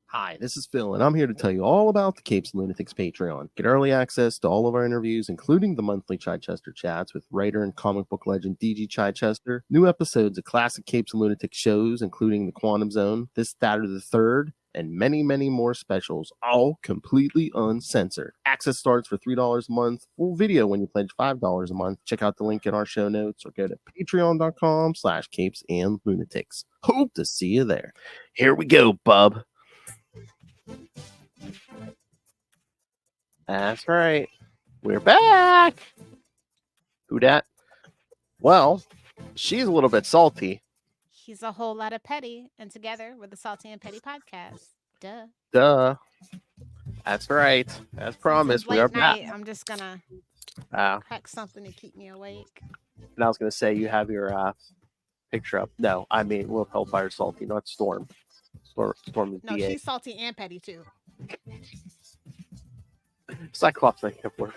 Hi, this is Phil, and I'm here to tell you all about the Capes and Lunatics Patreon. Get early access to all of our interviews, including the monthly Chichester chats with writer and comic book legend DG Chichester, new episodes of classic Capes and Lunatics shows, including The Quantum Zone, This, That, or the Third, and many, many more specials, all completely uncensored. Access starts for $3 a month, full video when you pledge $5 a month. Check out the link in our show notes or go to patreon.com/capesandlunatics. Hope to see you there. Here we go, bub. That's right. We're back. Who dat? Well, she's a little bit salty. He's a whole lot of petty, and together we're the Salty and Petty Podcast. Duh. Duh. That's right. As Since promised, it's we are late back. night, I'm just gonna crack something to keep me awake. And I was going to say, you have your picture up. No, I mean, we'll Hellfire Salty, not Storm. Storm is No, DA. she's salty and petty too. Cyclops, I can't for.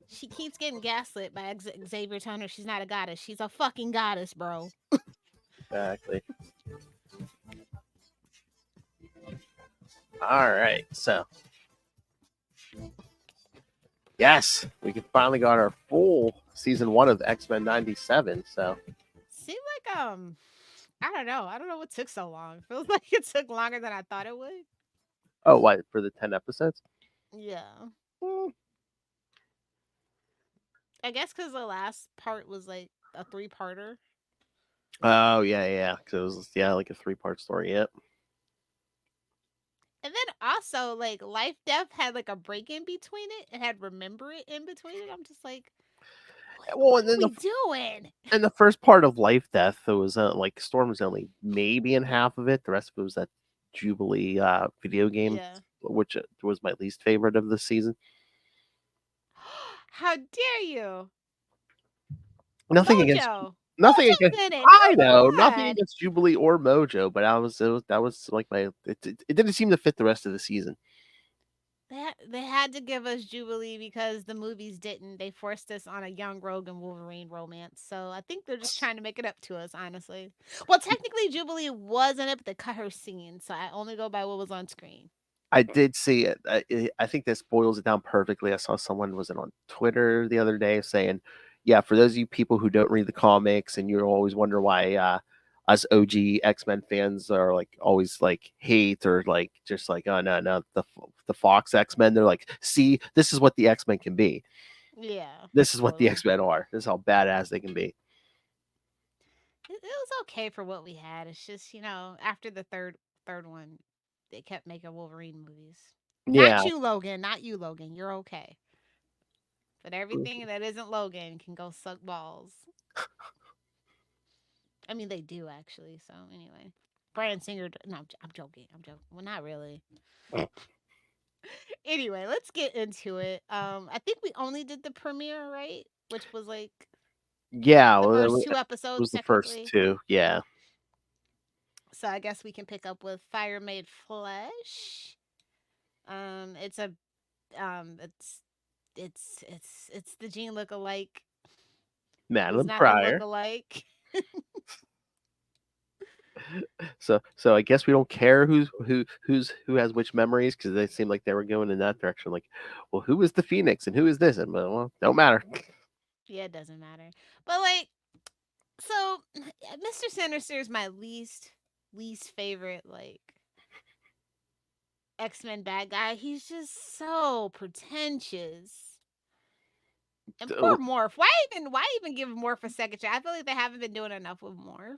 She keeps getting gaslit by Xavier telling her she's not a goddess. She's a fucking goddess, bro. Exactly. All right, so. Yes, we finally got our full season 1 of X-Men 97, so. Seemed like, I don't know. I don't know what took so long. Feels like it took longer than I thought it would. Oh, what, for the 10 episodes? Yeah. I guess because the last part was like a 3-parter. Oh, yeah. Because it was, like a 3-part story, yep. And then also, like, Life Death had like a break in between it. It had Remember It in between it. I'm just like, what are we doing? In the first part of Life Death, it was like Storm was only maybe in half of it. The rest of it was that Jubilee video game, which was my least favorite of the season. How dare you? Nothing Mojo. against nothing Mojo against. did it. I know nothing against Jubilee or Mojo, but that was like my. It didn't seem to fit the rest of the season. They had to give us Jubilee because the movies didn't. They forced us on a young Rogue and Wolverine romance. So I think they're just trying to make it up to us, honestly. Well, technically Jubilee was in it, but they cut her scene, so I only go by what was on screen. I did see it. I think this boils it down perfectly. I saw someone was it on Twitter the other day saying, "Yeah, for those of you people who don't read the comics and you always wonder why us OG X-Men fans are like always like hate or like just like oh no the Fox X-Men, they're like, see, this is what the X-Men can be. Yeah, this is what the X-Men are. This is how badass they can be." It was okay for what we had. It's just after the third one, they kept making Wolverine movies. Yeah. Not you, Logan. You're okay. But everything that isn't Logan can go suck balls. I mean, they do actually. So anyway, Bryan Singer. No, I'm joking. Well, not really. Anyway, let's get into it. I think we only did the premiere, right? Which was like the first 2 episodes. It was the first 2. Yeah. So I guess we can pick up with Fire Made Flesh. It's a it's the Jean look-alike. Madeline Pryor. Look-alike. So I guess we don't care who has which memories because they seem like they were going in that direction. Like, well, who is the Phoenix and who is this? And well, don't matter. Yeah, it doesn't matter. But like, so Mr. Sinister is my least favorite like X-Men bad guy. He's just so pretentious. And poor Morph. Why even give Morph a second chance? I feel like they haven't been doing enough with Morph.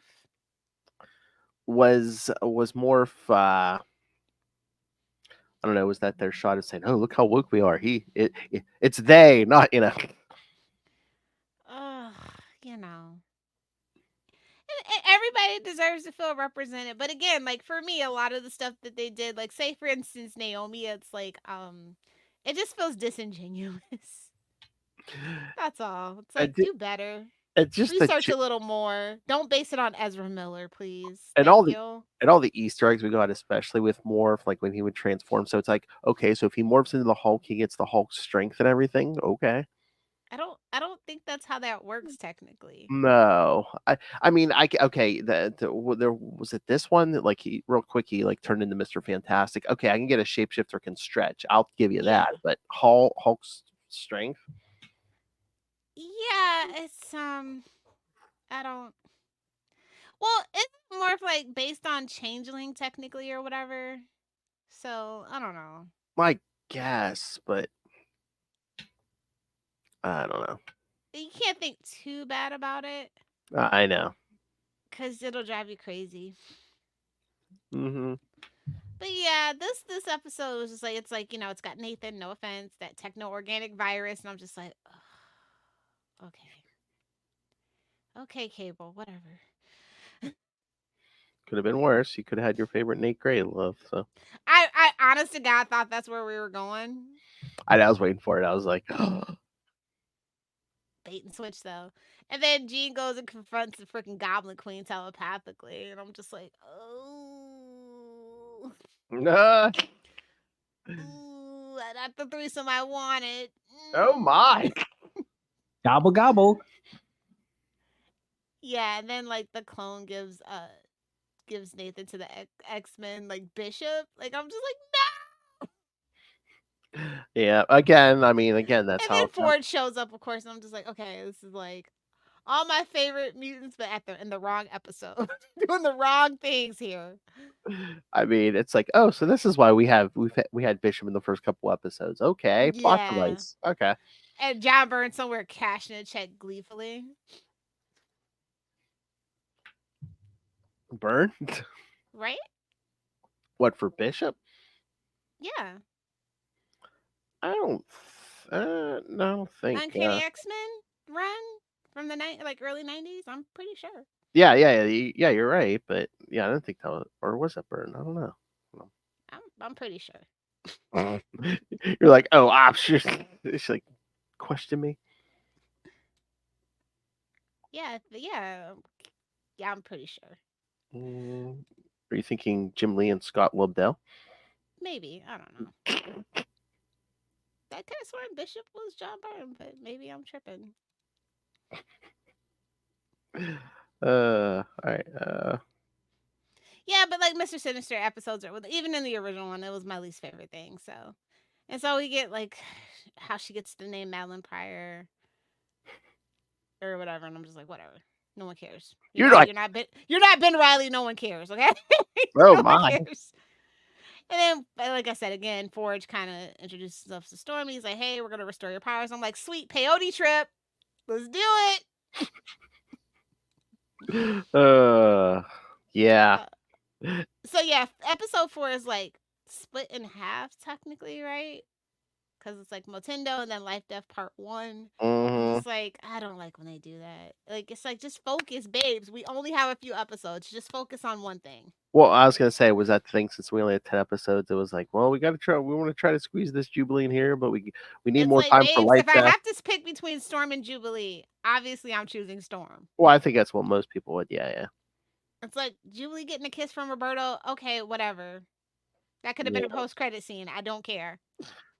Was Morph I don't know, was that their shot of saying, "Oh, look how woke we are." It's they, not you know. And everybody deserves to feel represented. But again, like for me, a lot of the stuff that they did, like say for instance Naomi, it's like it just feels disingenuous. That's all. It's like do better. Just research a little more. Don't base it on Ezra Miller, please. And all the Easter eggs we got, especially with Morph, like when he would transform. So it's like, okay, so if he morphs into the Hulk, he gets the Hulk's strength and everything. Okay. I don't think that's how that works technically. No, I mean, okay. There was it this one that like he real quick he like turned into Mr. Fantastic. Okay, I can get a shapeshifter can stretch. I'll give you Yeah. that. But Hulk's strength. Yeah, it's I don't. Well, it's more of like based on changeling technically or whatever. So I don't know. My guess, but I don't know. You can't think too bad about it I know. because it'll drive you crazy. Mm-hmm. But yeah, this episode was just like it's like it's got Nathan. No offense, that techno organic virus, and I'm just like, ugh, okay, Cable, whatever. Could have been worse. You could have had your favorite Nate Gray love. So I honest to God thought that's where we were going. I was waiting for it. I was like, Bait and switch though. And then Jean goes and confronts the freaking Goblin Queen telepathically, and I'm just like, oh, nah. ooh, not the threesome I wanted. Oh my. Gobble gobble. Yeah, and then like the clone gives Nathan to the X-Men like Bishop. Like I'm just like Yeah. Again, I mean, that's and how then it's done. Ford shows up, of course, and I'm just like, okay, this is like all my favorite mutants, but in the wrong episode, doing the wrong things here. I mean, it's like, oh, so this is why we had Bishop in the first couple episodes. Okay, plot Yeah. device. Okay. And John Byrne somewhere cashing a check gleefully. Burn? Right? What for Bishop? Yeah. I don't. No, I don't think. Uncanny X-Men run from the early '90s. I'm pretty sure. Yeah. You're right, but yeah, I don't think that was, or was that Burn? I don't know. I'm pretty sure. You're like, oh, options. It's like, question me. Yeah, I'm pretty sure. Are you thinking Jim Lee and Scott Lobdell? Maybe, I don't know. That could have sworn Bishop was John Byrne, but maybe I'm tripping. All right. Yeah, but like Mr. Sinister episodes are even in the original one, it was my least favorite thing. So we get like how she gets the name Madeline Pryor or whatever, and I'm just like, whatever. No one cares. You're not Ben Riley. No one cares. Okay. Oh no my. one cares. And then, like I said again, Forge kind of introduces himself to Stormy. He's like, "Hey, we're gonna restore your powers." I'm like, "Sweet peyote trip, let's do it." Yeah. So yeah, episode 4 is like split in half technically, right? Because it's like Motendo and then Life Death Part 1. I'm just like, I don't like when they do that. Like, it's like, just focus, babes. We only have a few episodes. Just focus on one thing. Well, I was gonna say, was that the thing since we only had 10 episodes? It was like, well, we want to try to squeeze this Jubilee in here, but we need It's more like, time babes, for Life if I Death. have to pick between Storm and Jubilee, obviously I'm choosing Storm. Well, I think that's what most people would. Yeah. It's like Jubilee getting a kiss from Roberto. Okay, whatever. That could have been a post-credit scene. I don't care.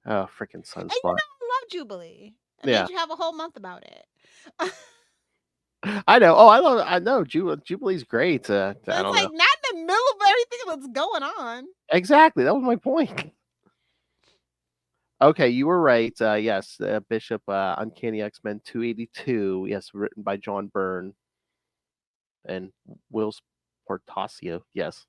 Oh, freaking Sunspot! And I love Jubilee. I made you have a whole month about it. I know. Oh, I know. Jubilee's great. I don't know. Not in the middle of everything that's going on. Exactly. That was my point. Okay, you were right. Yes, Bishop, Uncanny X-Men 282. Yes, written by John Byrne and Will Portasio. Yes.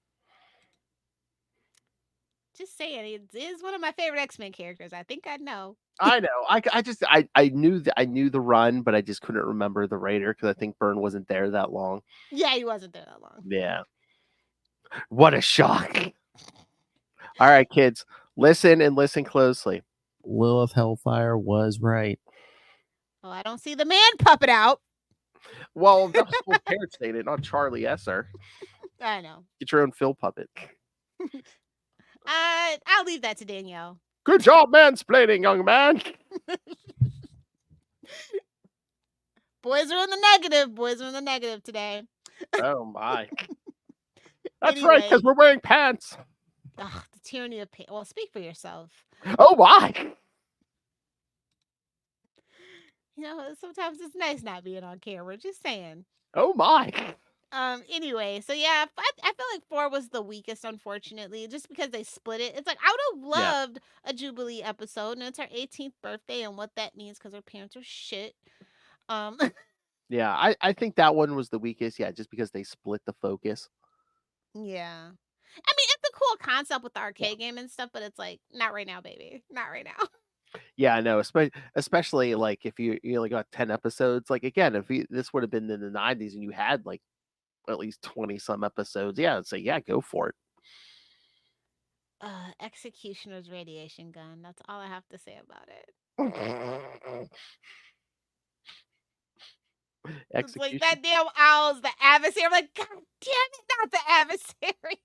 Just saying, it is one of my favorite X-Men characters. I think I know. I know. I knew the run, but I just couldn't remember the writer because I think Byrne wasn't there that long. Yeah, he wasn't there that long. Yeah. What a shock! All right, kids, listen and listen closely. Lilith Hellfire was right. Well, I don't see the man puppet out. Well, that was Phil Perich saying it, not Charlie Esser. I know. Get your own Phil puppet. I'll leave that to Danielle. Good job, mansplaining, young man. Boys are in the negative today. Oh my. That's anyway. Right, because we're wearing pants. Ugh, the tyranny of pants. Well, speak for yourself. Oh my. Sometimes it's nice not being on camera. Just saying. Oh my. Anyway, so yeah, I feel like 4 was the weakest, unfortunately, just because they split it. It's like I would have Yeah. loved a Jubilee episode, and it's her 18th birthday, and what that means because her parents are shit. Um, Yeah, I think that one was the weakest. Yeah, just because they split the focus. yeah. I mean, it's a cool concept with the Yeah. arcade game and stuff, but it's like not right now, baby, not right now. Yeah, I know. Especially like if you only got 10 episodes. Like again, if this would have been in the 90s and you had like at least 20 some episodes, yeah, I'd say yeah, go for it. Executioner's radiation gun. That's all I have to say about it. It's like Execution. that damn owl's the adversary. I'm like, God damn it, not the adversary.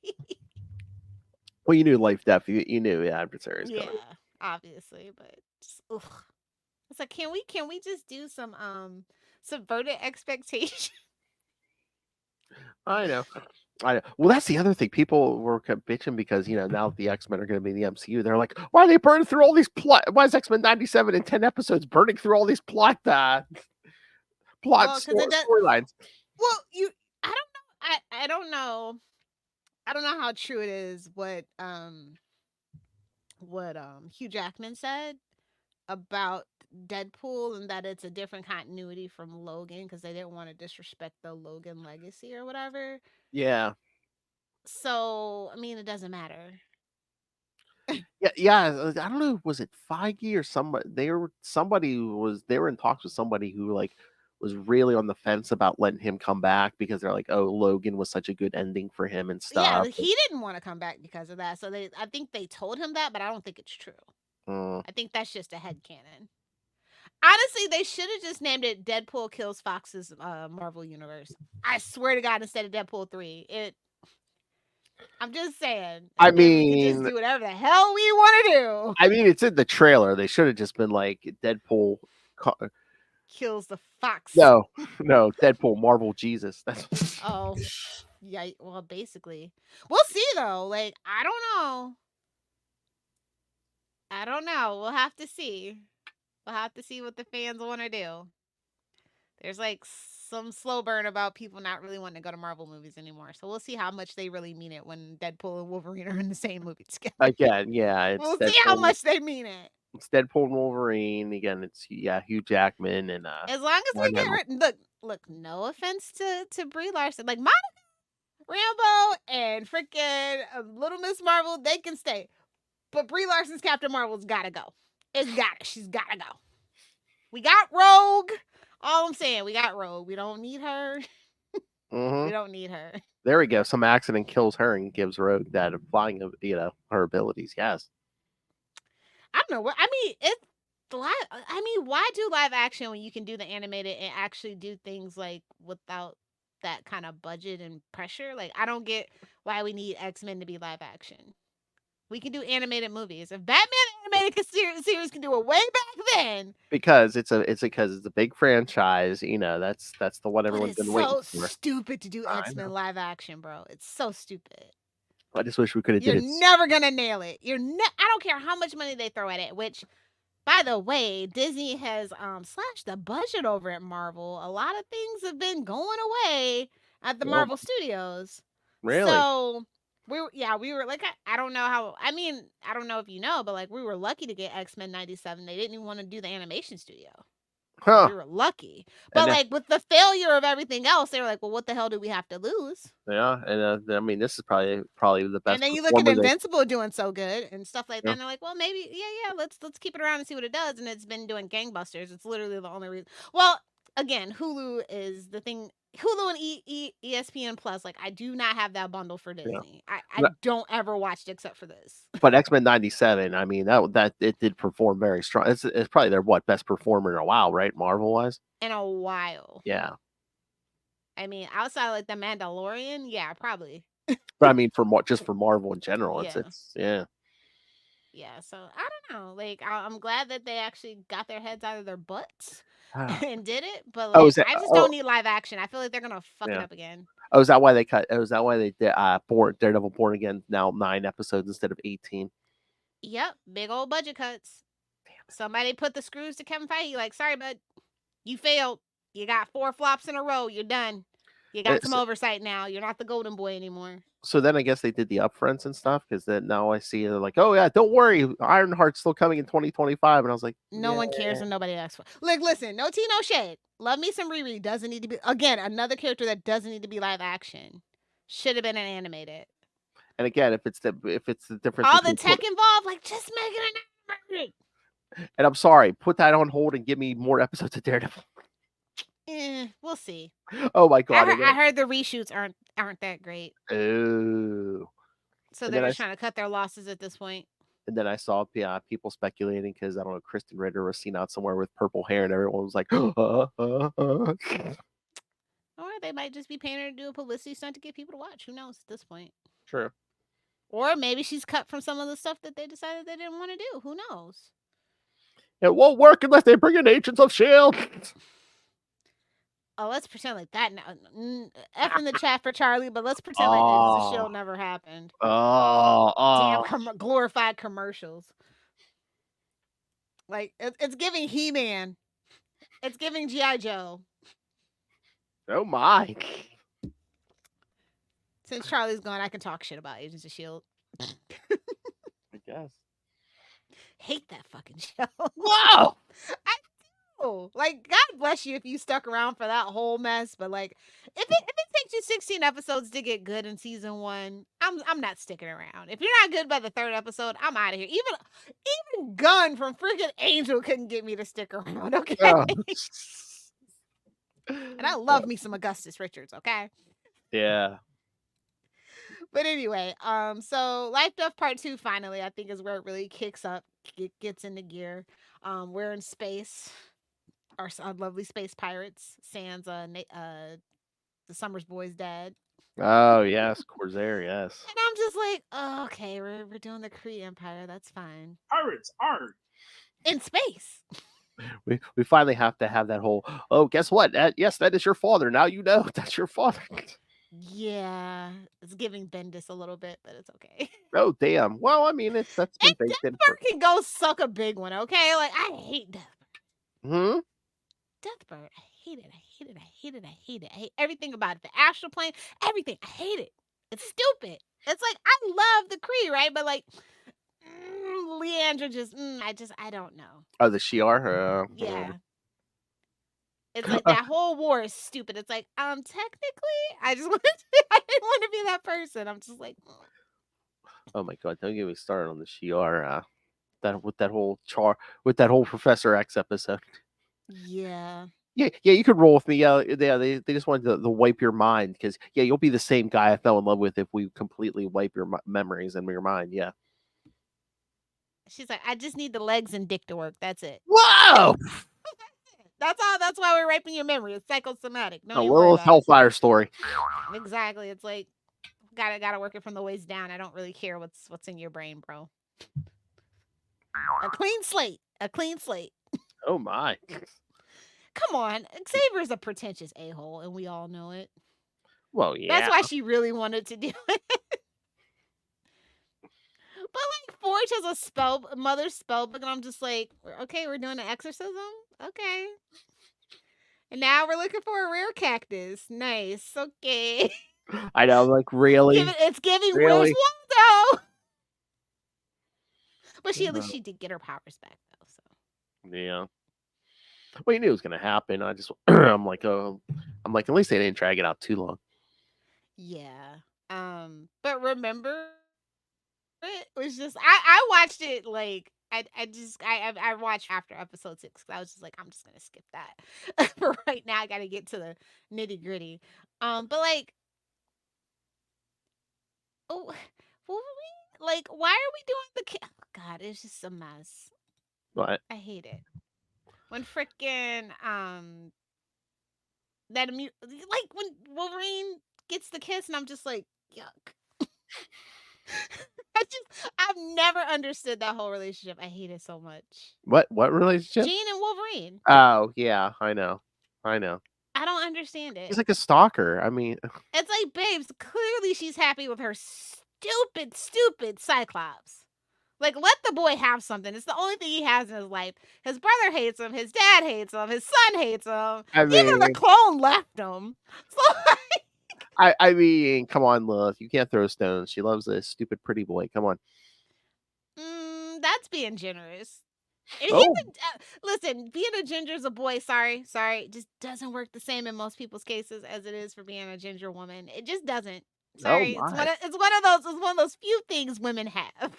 Well, you knew life death. You knew the adversaries Yeah, coming. obviously, but just, ugh. It's like, can we just do some subverted expectation? I know. I know. Well, that's the other thing. People were bitching because now the X-Men are going to be in the MCU. They're like, why are they burning through all these plot? Why is X-Men 97 in 10 episodes burning through all these plot Well, because it does. storylines? Well, I don't know. I don't know. I don't know how true it is what Hugh Jackman said about Deadpool and that it's a different continuity from Logan because they didn't want to disrespect the Logan legacy or whatever. Yeah. So, I mean, it doesn't matter. Yeah. I don't know. Was it Feige or somebody? They were in talks with somebody who like was really on the fence about letting him come back because they're like, oh, Logan was such a good ending for him and Yeah, stuff. he didn't want to come back because of that. So I think they told him that, but I don't think it's true. I think that's just a headcanon. Honestly, they should have just named it Deadpool Kills Fox's Marvel Universe. I swear to God, instead of Deadpool 3. I'm just saying. I And then we could just mean, do whatever the hell we want to do. I mean, it's in the trailer. They should have just been like Deadpool. Kills the fox. No, Deadpool, Marvel Jesus. That's Oh, yeah. Well, basically, we'll see though. Like, I don't know. We'll have to see. We'll have to see what the fans want to do. There's like some slow burn about people not really wanting to go to Marvel movies anymore. So we'll see how much they really mean it when Deadpool and Wolverine are in the same movie together. again, yeah. It's We'll Deadpool, see how much they mean it. It's Deadpool and Wolverine again. It's Hugh Jackman and As long as they get written. Look. No offense to Brie Larson, like Monica Rambeau and freaking Little Miss Marvel, they can stay. But Brie Larson's Captain Marvel's gotta go. She's gotta go. We got Rogue. All I'm saying, we got Rogue. We don't need her. We don't need her. There we go. Some accident kills her and gives Rogue that flying of her abilities. Yes. I don't know what I mean. It's live. I mean, why do live action when you can do the animated and actually do things like without that kind of budget and pressure? Like, I don't get why we need X-Men to be live action. We can do animated movies. If Batman animated series can do it way back then, because it's a big franchise. That's the one everyone's been waiting for. It's so stupid to do X-Men live action, bro. It's so stupid. I just wish we could have did it. You're never gonna nail it. I don't care how much money they throw at it. Which, by the way, Disney has slashed the budget over at Marvel. A lot of things have been going away at the Marvel Studios. Really? So we were like, I don't know how. I mean, I don't know if you know, but like we were lucky to get X-Men 97. They didn't even want to do the animation studio. Huh. We were lucky. But like with the failure of everything else, they were like, well, what the hell do we have to lose? Yeah, and I mean, this is probably the best. And then you look at Invincible doing so good and stuff like that, and they're like, well, maybe, let's keep it around and see what it does. And it's been doing gangbusters. It's literally the only reason. Well, again, Hulu is the thing. Hulu and ESPN Plus, like I do not have that bundle for Disney. I don't ever watch it except for this. But X-Men 97, I mean that it did perform very strong. It's probably their best performer in a while, right? Marvel wise. In a while. Yeah. I mean, outside like the Mandalorian, yeah, probably. But I mean, for Marvel in general, it's yeah. Yeah, so I don't know. Like, I'm glad that they actually got their heads out of their butts and did it. But like, I just don't need live action. I feel like they're gonna fuck it up again. Oh, is that why they cut? Oh, is that why they did Daredevil Born Again now 9 episodes instead of 18? Yep, big old budget cuts. Somebody put the screws to Kevin Feige. Like, sorry, bud. You failed. You got 4 flops in a row. You're done. You got some oversight now. You're not the golden boy anymore. So then I guess they did the upfronts and stuff, because then now I see they're like, oh yeah, don't worry, Ironheart's still coming in 2025, and I was like, no one cares and nobody asks for. Like, listen, no tea, no shade. Love me some Riri. Doesn't need to be again another character that doesn't need to be live action. Should have been an animated. And again, if it's the difference, all the tech involved, like just make it an animated. And I'm sorry, put that on hold and give me more episodes of Daredevil. We'll see. Oh my god! I heard the reshoots aren't that great. Oh. So they're just trying to cut their losses at this point. And then I saw people speculating because I don't know, Kristen Ritter was seen out somewhere with purple hair, and everyone was like, Or they might just be paying her to do a publicity stunt to get people to watch. Who knows at this point? True. Or maybe she's cut from some of the stuff that they decided they didn't want to do. Who knows? It won't work unless they bring in Agents of S.H.I.E.L.D. Oh, let's pretend like that now. F in the chat for Charlie, but let's pretend like Agents of S.H.I.E.L.D. never happened. Damn glorified commercials. Like, it's giving He-Man. It's giving G.I. Joe. Oh my. Since Charlie's gone, I can talk shit about Agents of S.H.I.E.L.D. I guess. Hate that fucking show. Wow! I do. Like, God bless you if you stuck around for that whole mess. But like, if it takes you 16 episodes to get good in season 1, I'm not sticking around. If you're not good by the 3rd episode, I'm out of here. Even Gunn from freaking Angel couldn't get me to stick around. Okay. And I love me some Augustus Richards. Okay. Yeah. But anyway, so Life Death Part 2 finally, I think, is where it really kicks up, gets into gear. We're in space. Our lovely space pirates, sans the Summers boy's dad. Oh yes, Corsair, yes. And I'm just like, oh, okay, we're doing the Kree Empire. That's fine. Pirates are in space. We finally have to have that whole, oh, guess what? Yes, that is your father. Now you know that's your father. Yeah, it's giving Bendis a little bit, but it's okay. Oh damn! Well, I mean, that's been baked in. Deathbird can go suck a big one, okay? Like, I hate Deathbird. Deathbird, I hate it. I hate it. I hate it. I hate it. I hate everything about it. The astral plane, everything. I hate it. It's stupid. It's like, I love the Kree, right? But like, Leandra just, I don't know. Oh, the Shi'ar. Yeah. It's like that whole war is stupid. It's like, technically, I didn't want to be that person. I'm just like, oh my god, don't get me started on the Shi'ar. With that whole Professor X episode. Yeah. Yeah, you could roll with me. Yeah, they just wanted to wipe your mind because you'll be the same guy I fell in love with if we completely wipe your memories and your mind. Yeah. She's like, I just need the legs and dick to work. That's it. Whoa. That's all. That's why we're raping your memory. It's psychosomatic. A little Hellfire story. Exactly. It's like gotta work it from the waist down. I don't really care what's in your brain, bro. A clean slate. Oh my. Come on. Xavier's a pretentious a-hole, and we all know it. Well, yeah. That's why she really wanted to do it. But like Forge has a mother's spell book, and I'm just like, okay, we're doing an exorcism? Okay. And now we're looking for a rare cactus. Nice. Okay. I know, like, really? It's giving really? Where's Waldo? But at least she did get her powers back, though. So. Yeah. Well, you knew it was gonna happen. I just, I'm like, at least they didn't drag it out too long. Yeah. But remember, it was just I watched it like I watched after episode 6 because I was just like, I'm just gonna skip that for right now. I gotta get to the nitty gritty. But like, oh, why are we doing the? Oh God, it's just a mess. What? I hate it. When frickin' that like when Wolverine gets the kiss and I'm just like, yuck. I've never understood that whole relationship. I hate it so much. What relationship? Jean and Wolverine. Oh yeah, I know. I don't understand it. He's like a stalker. I mean, it's like, babes, clearly she's happy with her stupid Cyclops. Like, let the boy have something. It's the only thing he has in his life. His brother hates him. His dad hates him. His son hates him. I Even the mean, clone left him. So, I mean, come on, Lilith. You can't throw stones. She loves this stupid pretty boy. Come on. that's being generous. And Oh, listen, being a ginger as a boy, sorry, just doesn't work the same in most people's cases as it is for being a ginger woman. It just doesn't. oh Sorry, my. it's one of those few things women have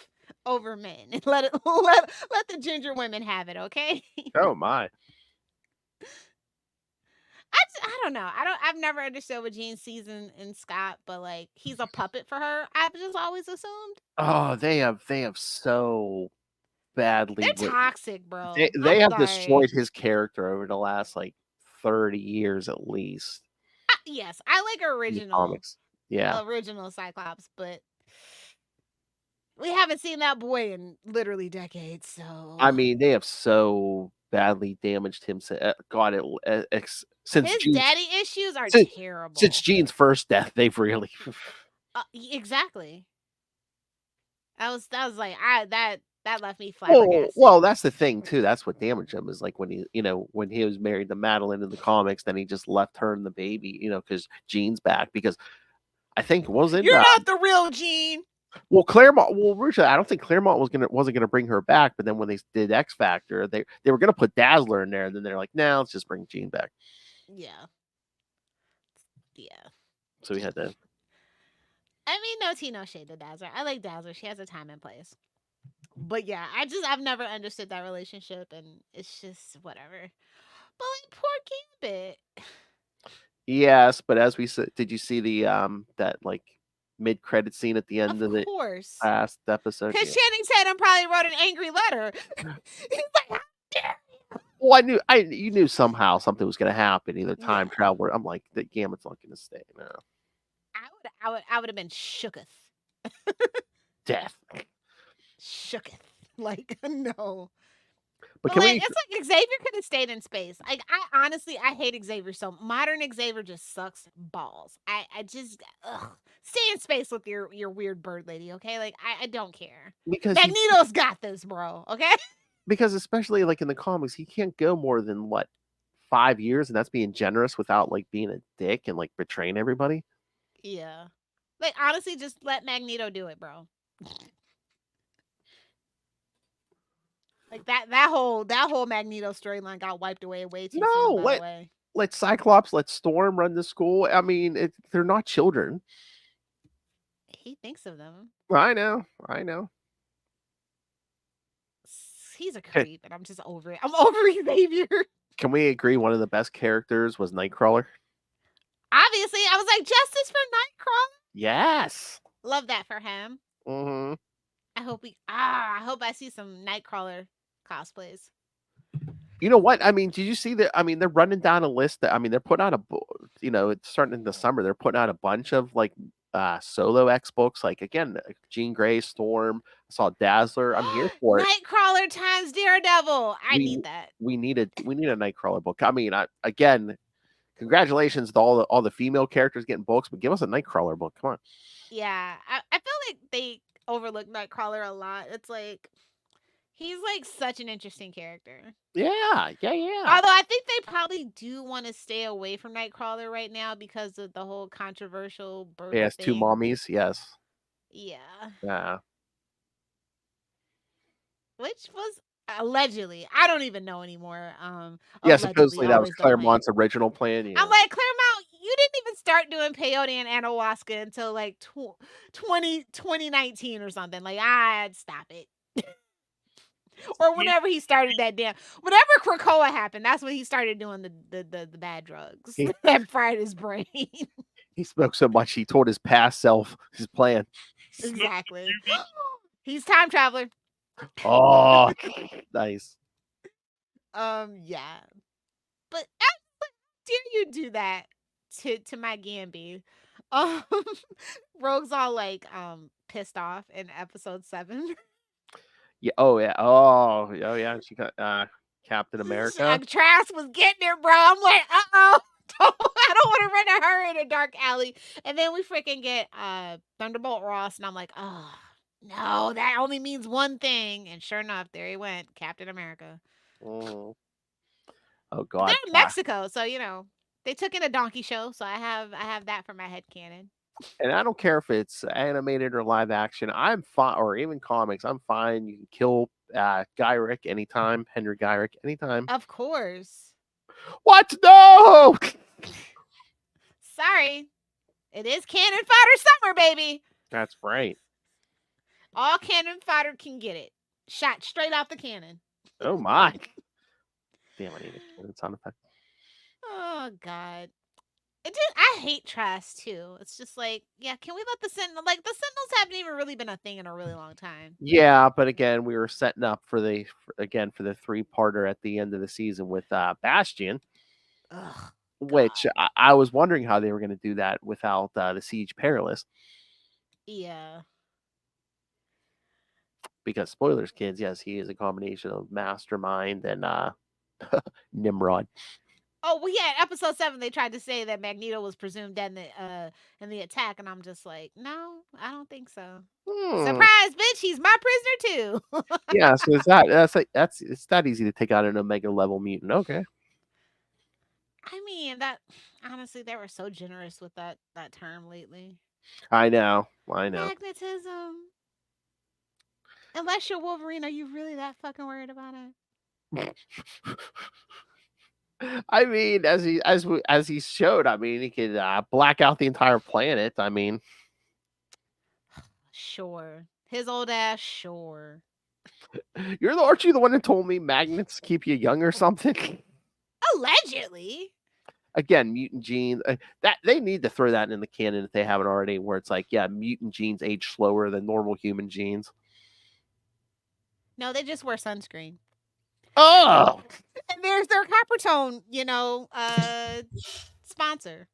over men. Let the ginger women have it, okay? Oh my. I don't know. I've never understood what Jean sees in Scott, but like he's a puppet for her. I've just always assumed Oh, they have so badly they're written. toxic, bro. I'm They have sorry. destroyed his character over the last like 30 years at least Yes, I like in the comics. Yeah. original Cyclops, but we haven't seen that boy in literally decades. So I mean, they have so badly damaged him God, since his Gene's daddy issues are since, terrible. Gene's first death, they've really Exactly. That was like that left me flabbergasted. well, that's the thing too. That's what damaged him is like when when he was married to Madeline in the comics, then he just left her and the baby, because Jean's back because I think wasn't You're not the real Jean. well Claremont. Well, originally I don't think Claremont wasn't gonna bring her back, but then when they did X Factor, they were gonna put Dazzler in there, and then they're like, no, let's just bring Jean back. Yeah. Yeah. So we had to. I mean, no tea, no shade to Dazzler. I like Dazzler. She has a time and place. But yeah, I've never understood that relationship, and it's just whatever. But like poor Gambit. Yes, but as we said, did you see the that like mid credit scene at the end Of of the course. last episode? Because Yeah. Channing Tatum probably wrote an angry letter. He's like, how dare you? Well, you knew somehow something was going to happen, either time Yeah. travel. I'm like, the Gambit's not going to stay. No, I would have been shooketh. death. Shooketh. Like, no. But But can like, we? it's like Xavier could have stayed in space. Like, I honestly, I hate Xavier so. Modern Xavier just sucks balls. I just, stay in space with your weird bird lady, okay? Like, I don't care. Because Magneto's got this, bro. Okay. because especially like in the comics, he can't go more than what 5 years, and that's being generous without like being a dick and like betraying everybody. Yeah. Like, honestly, just let Magneto do it, bro. Like that whole Magneto storyline got wiped away way too soon. No, By the way, let Cyclops, let Storm run the school. I mean, they're not children. he thinks of them. I know. He's a creep, and I'm just over it. I'm over Xavier. Can we agree one of the best characters was Nightcrawler? Obviously, I was like, justice for Nightcrawler. Yes. Love that for him. Mm-hmm. I hope I see some Nightcrawler cosplays. You know what? I mean, did you see that? I mean, they're running down a list that, I mean, they're putting out it's starting in the summer. They're putting out a bunch of like solo X books. Like again, Jean Grey, Storm. I saw Dazzler. I'm here for it. Nightcrawler times Daredevil. I We need that. we need a Nightcrawler book. I mean, again, congratulations to all the female characters getting books, but give us a Nightcrawler book. Come on. Yeah, I feel like they overlook Nightcrawler a lot. It's like he's like such an interesting character. Yeah. Although I think they probably do want to stay away from Nightcrawler right now because of the whole controversial birth Yes, two thing. mommies. Yes. Yeah. Yeah. Which was allegedly. I don't even know anymore. Yeah, Allegedly, supposedly that was always the plan. Claremont's original plan. Yeah. I'm like, Claremont, you didn't even start doing peyote and ayahuasca until like 2019 or something. Like, I'd stop it. Or whenever he started whenever Krakoa happened, that's when he started doing the bad drugs that fried his brain. He smoked so much he told his past self his plan. Exactly. He's time traveler. Oh, nice. Yeah. But how dare you do that to my Gambi? Um, Rogue's all like pissed off in episode 7. Yeah. Oh yeah. Oh yeah. She got Captain America. Trask was getting it, bro. I'm like, I don't want to run to her in a dark alley. And then we freaking get Thunderbolt Ross, and I'm like, oh, No, that only means one thing. And sure enough, there he went, Captain America. Mm. Oh But they're God. in Mexico, so they took in a donkey show. So I have that for my head canon. And I don't care if it's animated or live action. I'm fine, or even comics. I'm fine. You can kill Gyrick anytime. Henry Gyrick anytime. Of course. What? No. Sorry, it is cannon fodder summer, baby. That's right. All cannon fodder can get it. Shot straight off the cannon. Oh my. Damn, I need a cannon sound effect. Oh God. I hate Trask too. It's just like, yeah, can we let the Sentinel the Sentinels haven't even really been a thing in a really long time. Yeah, but again, we were setting up for the 3-parter at the end of the season with Bastion, Ugh. which God. I was wondering how they were going to do that without the Siege Perilous. Yeah. Because spoilers, kids, yes, he is a combination of Mastermind and Nimrod. Oh well, yeah. In episode 7, they tried to say that Magneto was presumed dead in the attack, and I'm just like, no, I don't think so. Surprise, bitch! He's my prisoner too. Yeah, so it's that easy to take out an Omega level mutant. Okay. I mean, that honestly, they were so generous with that term lately. I know. Magnetism. Unless you're Wolverine, are you really that fucking worried about it? I mean, as he showed, I mean, he could black out the entire planet. I mean, Sure. His old ass, sure. aren't you the one that told me magnets keep you young or something? Allegedly. Again, mutant genes. That they need to throw that in the canon if they haven't already. Where it's like, yeah, mutant genes age slower than normal human genes. No, they just wear sunscreen. Oh, And there's their Coppertone, sponsor.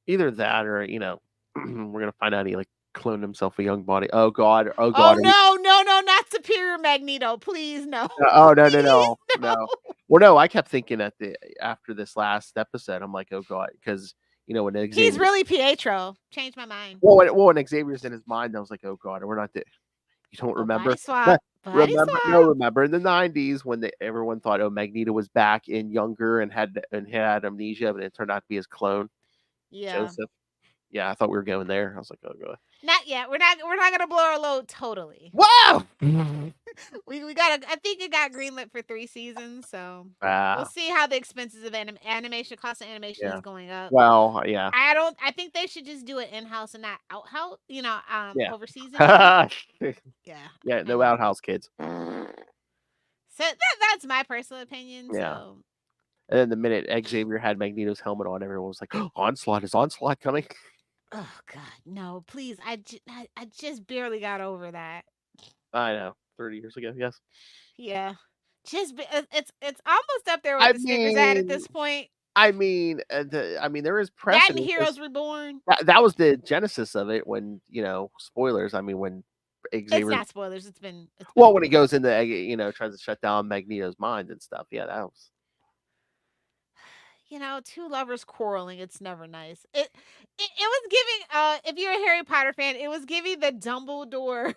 either that or we're gonna find out he cloned himself a young body. Oh God. Oh Oh God. no, not Superior Magneto. Please no. Oh no, Please, no. Well, no, I kept thinking after this last episode, I'm like, oh God, because when He's Xavier, really Pietro. Changed my mind. when Xavier's in his mind, I was like, oh God, we're not. You don't Oh, remember? body swap. Body swap. Remember in the '90s when everyone thought, oh, Magneto was back and younger and had amnesia, but it turned out to be his clone, Yeah. Joseph. Yeah, I thought we were going there. I was like, oh God. Not yet. We're not gonna blow our load totally. Wow. We got I think it got greenlit for 3 seasons, so we'll see how the expenses of animation cost of animation is going up. Well, yeah. I think they should just do it in-house and not out-house, Yeah. overseas. Yeah. Yeah. No outhouse kids. So that's my personal opinion. Yeah. So. And then the minute Xavier had Magneto's helmet on, everyone was like, oh, Onslaught, is Onslaught coming? Oh God, no! Please, I just barely got over that. I know, 30 years ago, yes. Yeah, it's almost up there with the Snickers ad at this point. I mean, there is That precedent. and Heroes Reborn. That was the genesis of it. When spoilers. I mean, when Xavier. It's not spoilers. It's been well when he goes into tries to shut down Magneto's mind and stuff. Yeah, that was. Two lovers quarreling. It's never nice. It was giving. If you're a Harry Potter fan, it was giving the Dumbledore.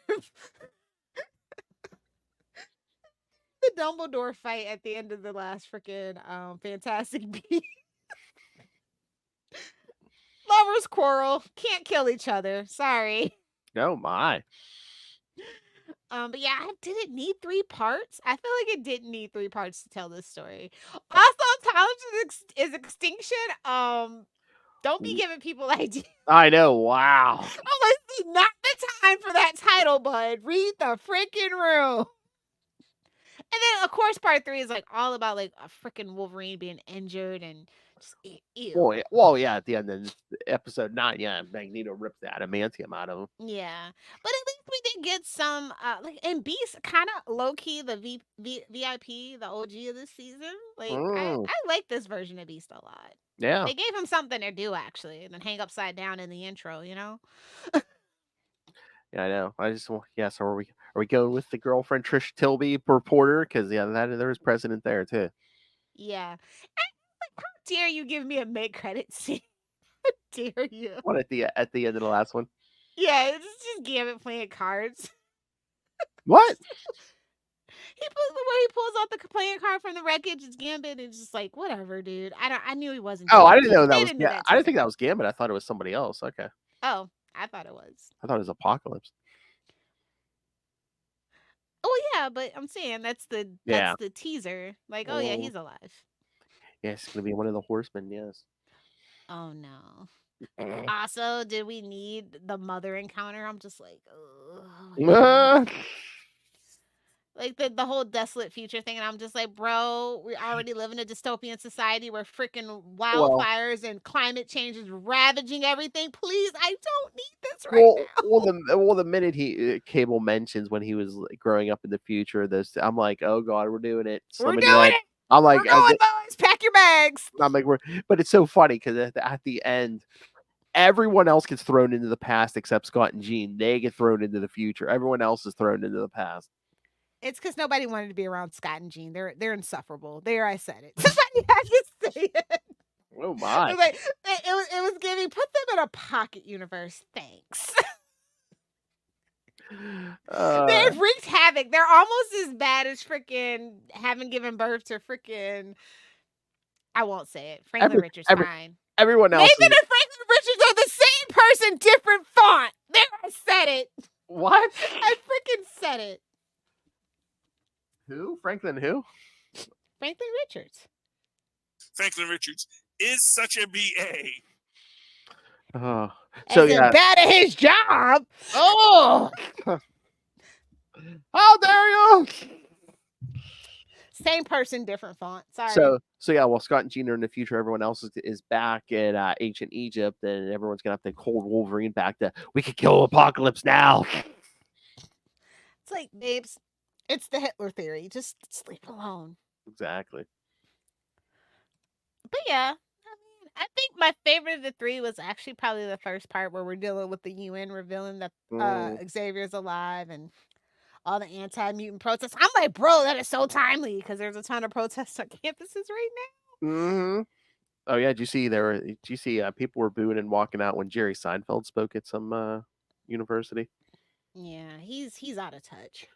The Dumbledore fight at the end of the last freaking Fantastic Beasts. Lovers quarrel, can't kill each other. Sorry. Oh my. But yeah, did it need 3 parts? I feel like it didn't need 3 parts to tell this story. Also, Talent is Extinction. Don't be giving people ideas. I know. Wow. Oh, this is not the time for that title, bud. Read the freaking room. And then, of course, part 3 is all about a freaking Wolverine being injured and just ew. Well, yeah. At the end of episode 9, yeah, Magneto ripped the adamantium out of him. Yeah, but at least we did get some and Beast kind of low key the VIP, the OG of this season. I like this version of Beast a lot. Yeah, they gave him something to do actually, and then hang upside down in the intro. Yeah, I know. I just So are we going with the girlfriend Trish Tilby reporter? Because there was president there too. Yeah, and, how dare you give me a mid credit scene? How dare you? What at the end of the last one? Yeah, it's just Gambit playing cards. What? He pulls out the playing card from the wreckage. It's Gambit. It's just like whatever, dude. I knew he wasn't. Oh, Dead. I didn't know that They was. didn't do Yeah, that I didn't think teaser. that was Gambit. I thought it was somebody else. Okay, Oh, I thought it was. I thought it was Apocalypse. Oh yeah, but I'm saying that's Yeah. the teaser. Like, oh yeah, he's alive. Yeah, it's gonna be one of the horsemen. Yes. Oh no. Also, did we need the mother encounter? I'm just like, oh, like the whole desolate future thing, and I'm just like, bro, we already live in a dystopian society where freaking Well, wildfires and climate change is ravaging everything. Please, I don't need this right now. the minute Cable mentions when he was like, growing up in the future, this I'm like, oh god, we're doing it. We're Slim and doing Red. it. I'm like, We're going, boys. Pack your bags. I'm like, but it's so funny because at the end, everyone else gets thrown into the past except Scott and Jean. They get thrown into the future. Everyone else is thrown into the past. It's because nobody wanted to be around Scott and Jean. They're insufferable. There, I said it. Somebody had to say it. Oh my! It was like it was giving. Put them in a pocket universe. Thanks. They've wreaked havoc. They're almost as bad as freaking having given birth to freaking. I won't say it. Franklin Richards. Fine. Everyone else. Nathan and Franklin Richards are the same person, different font. There, I said it. What? I freaking said it. Who? Franklin who? Franklin Richards. Franklin Richards is such a BA. Oh, so yeah, bad at his job. Oh, how dare you! Same person, different font. Sorry. So yeah, while Scott and Jean are in the future, everyone else is back in ancient Egypt, and everyone's gonna have to cold Wolverine back to we could kill Apocalypse now. It's like, babes, it's the Hitler theory. Just sleep alone. Exactly. But yeah, I think my favorite of the three was actually probably the first part where we're dealing with the UN revealing that Xavier's alive and all the anti-mutant protests. I'm like, bro, that is so timely because there's a ton of protests on campuses right now. Mm-hmm. Oh yeah, did you see people were booing and walking out when Jerry Seinfeld spoke at some university? Yeah, he's out of touch.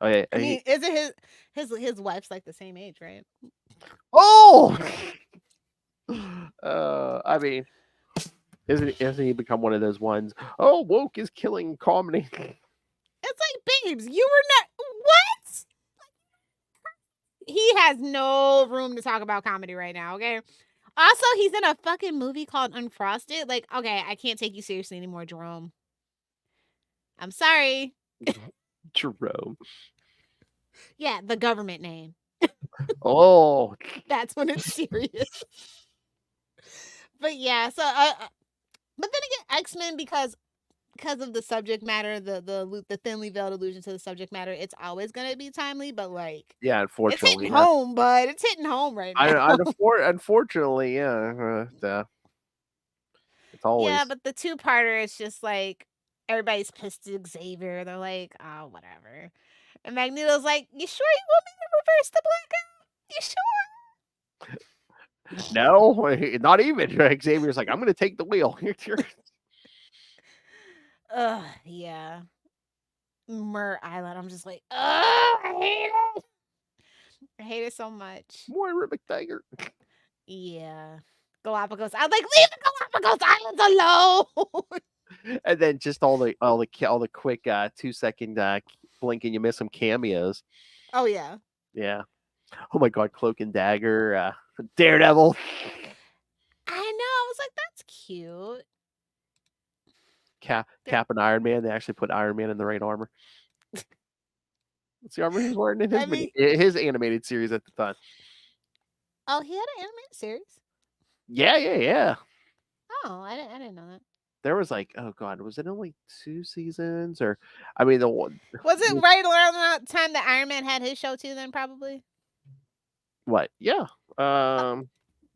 Okay, I mean, is it his wife's like the same age, right? Oh, I mean, isn't he become one of those ones? Oh, woke is killing comedy. It's like, babes, you were not what? He has no room to talk about comedy right now. Okay. Also, he's in a fucking movie called Unfrosted. Like, okay, I can't take you seriously anymore, Jerome. I'm sorry. Jerome. Yeah, the government name. Oh, that's when it's serious. But yeah, so but then again, X-Men because of the subject matter, the thinly veiled allusion to the subject matter, it's always gonna be timely. But like, yeah, unfortunately, it's hitting home, bud. It's hitting home right now. Unfortunately, yeah, it's always. Yeah, but the two-parter is just like everybody's pissed at Xavier. They're like, oh, whatever. And Magneto's like, you sure you want me to reverse the blackout? You sure? No, not even. Xavier's like, I'm going to take the wheel. Yeah. Mer Island. I'm just like, I hate it. I hate it so much. Moira McTaggart. Yeah. Galapagos. I was like, leave the Galapagos Islands alone. And then just all the quick 2-second blink and you miss some cameos. Oh yeah. Yeah. Oh my god, Cloak and Dagger, Daredevil. I know. I was like, that's cute. Cap and Iron Man. They actually put Iron Man in the right armor. What's the armor he's wearing in his animated series at the time? Oh, he had an animated series? Yeah. Oh, I didn't know that. There was like, oh god, was it only 2 seasons? Or I mean, the one was it right around the time that Iron Man had his show too? Then probably. What? Yeah.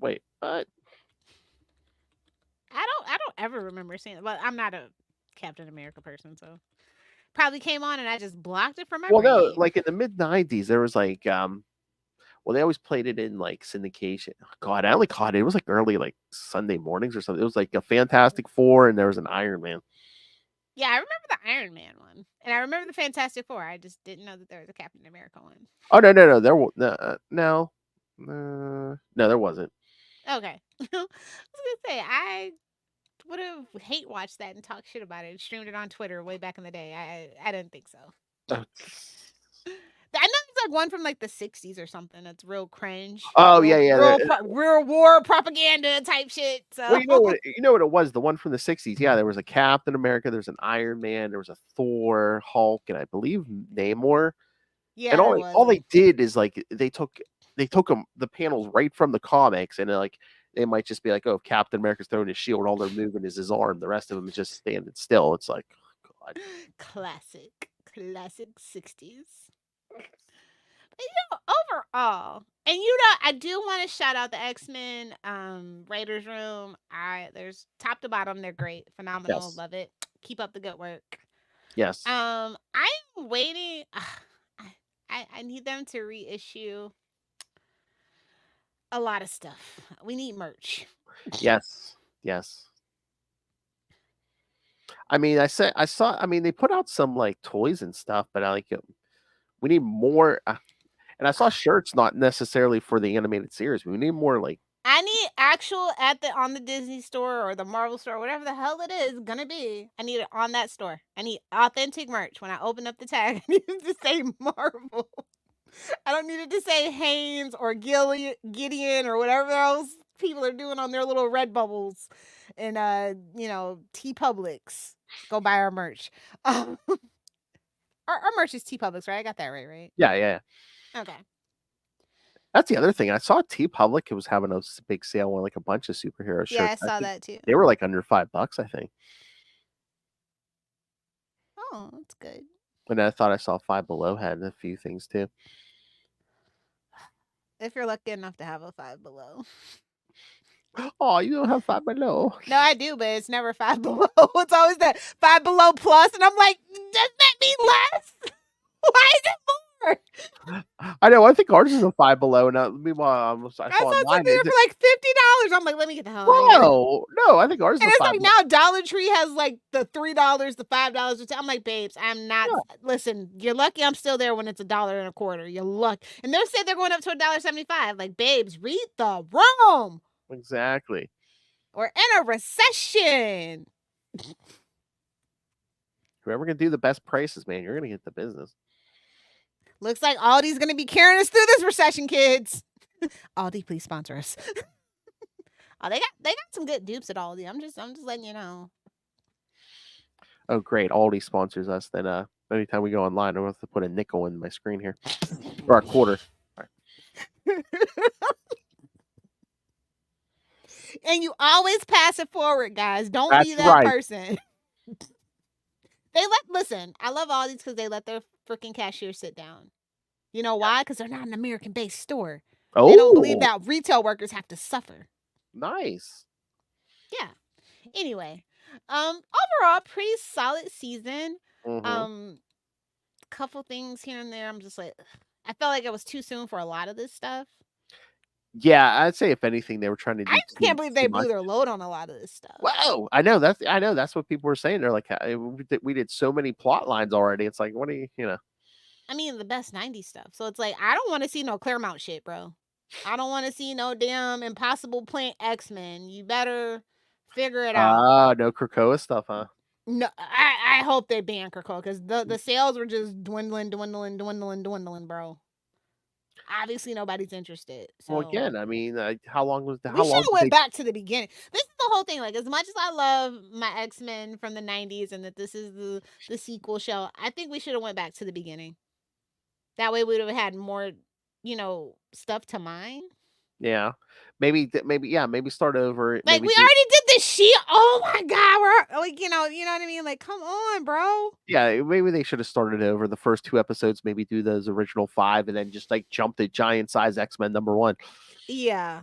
Wait. What? I don't ever remember seeing it. Well, I'm not a Captain America person, so probably came on and I just blocked it from my brain. No, like in the mid-90s, there was like Well, they always played it in like syndication. Oh, God, I only caught it. It was like early, like Sunday mornings or something. It was like a Fantastic Four, and there was an Iron Man. Yeah, I remember the Iron Man one, and I remember the Fantastic Four. I just didn't know that there was a Captain America one. Oh no, no, there wasn't. Okay, I was gonna say I would have hate watched that and talk shit about it. Streamed it on Twitter way back in the day. I didn't think so. I know it's like one from like the '60s or something. That's real cringe. Oh real, yeah. real war propaganda type shit. So Well, you know what it was, the one from the '60s. Yeah, there was a Captain America, there's an Iron Man, there was a Thor, Hulk, and I believe Namor. yeah, And there was. all they did is like they took the panels right from the comics, and like they might just be like, oh, Captain America's throwing his shield, all they're moving is his arm, the rest of them is just standing still. It's like, oh, God. classic '60s. Overall, and I do want to shout out the X-Men Writers Room. There's top to bottom, they're great, phenomenal, Yes. love it. Keep up the good work. Yes. I'm waiting. I need them to reissue a lot of stuff. We need merch. Yes. I mean, they put out some like toys and stuff, but I like it. We need more. And I saw shirts, not necessarily for the animated series. We need more like. I need actual on the Disney store or the Marvel store, whatever the hell it is gonna be. I need it on that store. I need authentic merch. When I open up the tag, I need it to say Marvel. I don't need it to say Haynes or Gideon or whatever else people are doing on their little red bubbles and T Publix. Go buy our merch. Our merch is T Publix, right? I got that right? Yeah. Okay. That's the other thing. I saw T Public was having a big sale on like a bunch of superhero shirts. Yeah, I saw that too. They were like under $5, I think. Oh, that's good. And I thought I saw Five Below had a few things too. If you're lucky enough to have a Five Below. Oh, you don't have Five Below? No, I do, but it's never Five Below. It's always that Five Below Plus, and I'm like, does that mean less? Why is it more? I know. I think ours is a Five Below. Now, meanwhile, I saw something online. there for like $50. I'm like, let me get the hell out of here. No, I think ours is and a it's Five like Below. now Dollar Tree has like the $3, the $5. I'm like, babes, I'm not. Yeah. Listen, you're lucky I'm still there when it's $1.25. You're lucky, and they're saying they're going up to $1.75. Like, babes, read the room. Exactly. We're in a recession. Whoever can do the best prices, man, you're gonna get the business. Looks like Aldi's gonna be carrying us through this recession, kids. Aldi, please sponsor us. Oh, they got some good dupes at Aldi. I'm just letting you know. Oh, great! Aldi sponsors us. Then, anytime we go online, I have to put a nickel in my screen here, or a quarter. And you always pass it forward, guys. Don't be That's that right. person. Listen, I love Aldi's because they let their freaking cashier sit down. You know why? Because they're not an American-based store. Oh, they don't believe that retail workers have to suffer. Nice. Yeah. Anyway, overall, pretty solid season. Mm-hmm. Couple things here and there. I'm just like, I felt like it was too soon for a lot of this stuff. Yeah, I'd say if anything, they were trying to do. I just can't believe they blew their load on a lot of this stuff. Whoa, I know that's what people were saying. They're like, we did so many plot lines already. It's like, what do you? I mean, the best 90s stuff. So it's like, I don't want to see no Claremont shit, bro. I don't want to see no damn Impossible Planet X-Men. You better figure it out. No Krakoa stuff, huh? No, I hope they ban Krakoa because the sales were just dwindling, bro. Obviously, nobody's interested. So. Well, again, I mean, how long was the? We should have went back to the beginning. This is the whole thing. Like, as much as I love my X-Men from the '90s and that this is the sequel show, I think we should have went back to the beginning. That way, we would have had more, stuff to mine. Yeah, maybe start over. Like, we already did this shit. Oh my god, we're like, you know what I mean? Like, come on, bro. Yeah, maybe they should have started over the first 2 episodes. Maybe do those original 5, and then just like jump to giant size X-Men #1. Yeah.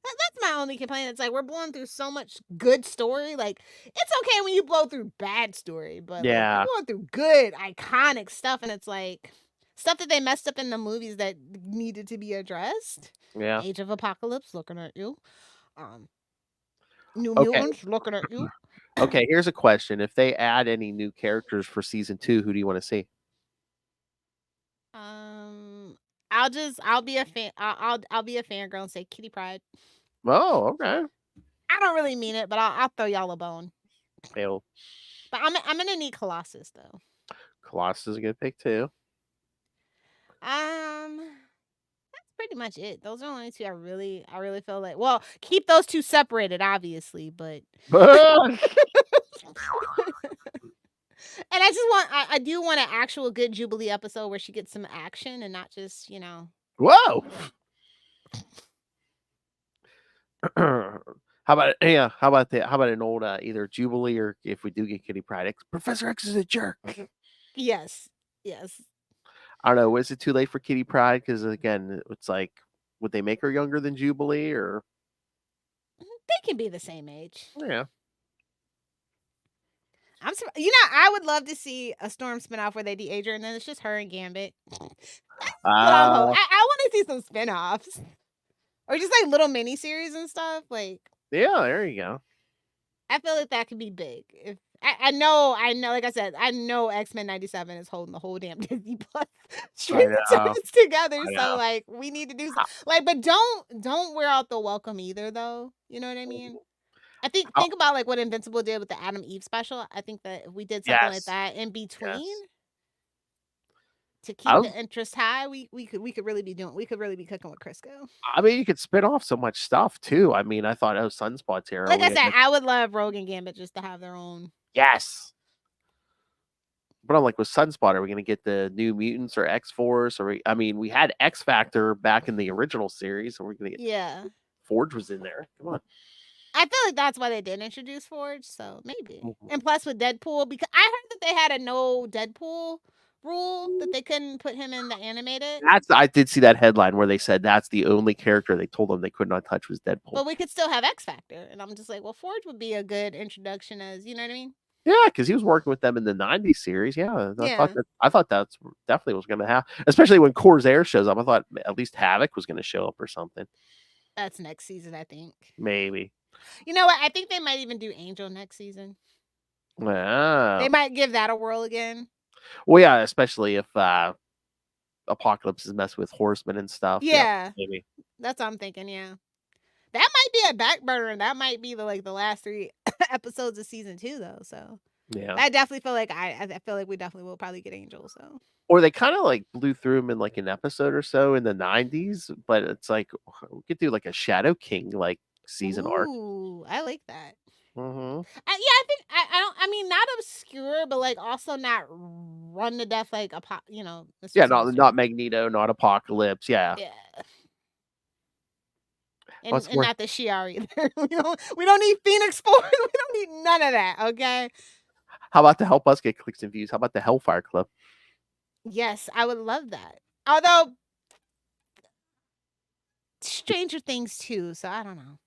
That's my only complaint. It's like we're blowing through so much good story. Like, it's okay when you blow through bad story, but like, we're blowing through good, iconic stuff, and it's like stuff that they messed up in the movies that needed to be addressed. Yeah. Age of Apocalypse, looking at you. New Okay. Mutants, looking at you. Okay, here's a question. If they add any new characters for season 2, who do you want to see? I'll be a fan. I'll be a fangirl and say Kitty Pryde. Oh, okay. I don't really mean it, but I'll throw y'all a bone. Hell, But I'm gonna need Colossus though. Colossus is a good pick too. That's pretty much it. Those are the only two I really feel like. Well, keep those two separated, obviously, but. And I just want, I do want an actual good Jubilee episode where she gets some action and not just, Whoa. How about an old either Jubilee, or if we do get Kitty Pryde, Professor X is a jerk. Yes. I don't know. Is it too late for Kitty Pryde? Because again, it's like, would they make her younger than Jubilee, or they can be the same age? Yeah. I would love to see a Storm spinoff where they de-age her and then it's just her and Gambit. Uh, I want to see some spinoffs. Or just like little miniseries and stuff. Like, yeah, there you go. I feel like that could be big. If I know, like I said, I know X-Men 97 is holding the whole damn Disney Plus streaming service together. So like we need to do something. Like, but don't wear out the welcome either though. You know what I mean? I think about like what Invincible did with the Adam Eve special. I think that if we did something like that in between to keep the interest high, we could really be cooking with Crisco. I mean, you could spin off so much stuff too. I mean, I thought Sunspot's here. Like I said, I would love Rogue and Gambit just to have their own. Yes. But I'm like, with Sunspot, are we going to get the New Mutants or X-Force? I mean, we had X Factor back in the original series, so we're going to get Forge was in there. Come on. I feel like that's why they did introduce Forge, so maybe. And plus with Deadpool, because I heard that they had a no Deadpool rule that they couldn't put him in the animated. I did see that headline where they said that's the only character they told them they could not touch was Deadpool. But we could still have X Factor, and I'm just like, well, Forge would be a good introduction, as you know what I mean? Yeah, because he was working with them in the '90s series. Yeah, I thought that's definitely was going to happen, especially when Corsair shows up. I thought at least Havoc was going to show up or something. That's next season, I think. Maybe. You know what? I think they might even do Angel next season. Wow. They might give that a whirl again. Well, yeah, especially if Apocalypse is messing with Horsemen and stuff. Yeah, maybe. That's what I'm thinking. Yeah, that might be a back burner, and that might be the last 3 episodes of season 2, though. So yeah, I definitely feel like I feel like we definitely will probably get Angel. So. Or they kind of like blew through him in like an episode or so in the '90s, but it's like we could do like a Shadow King like season arc. Ooh, I like that. Mm-hmm. I think I don't. I mean, not obscure, but like also not run to death like Yeah, not Magneto, not Apocalypse. Yeah. And not the Shi'ar either. we don't need Phoenix Force. We don't need none of that. Okay. How about to help us get clicks and views? How about the Hellfire Club? Yes, I would love that. Although Stranger Things too, so I don't know.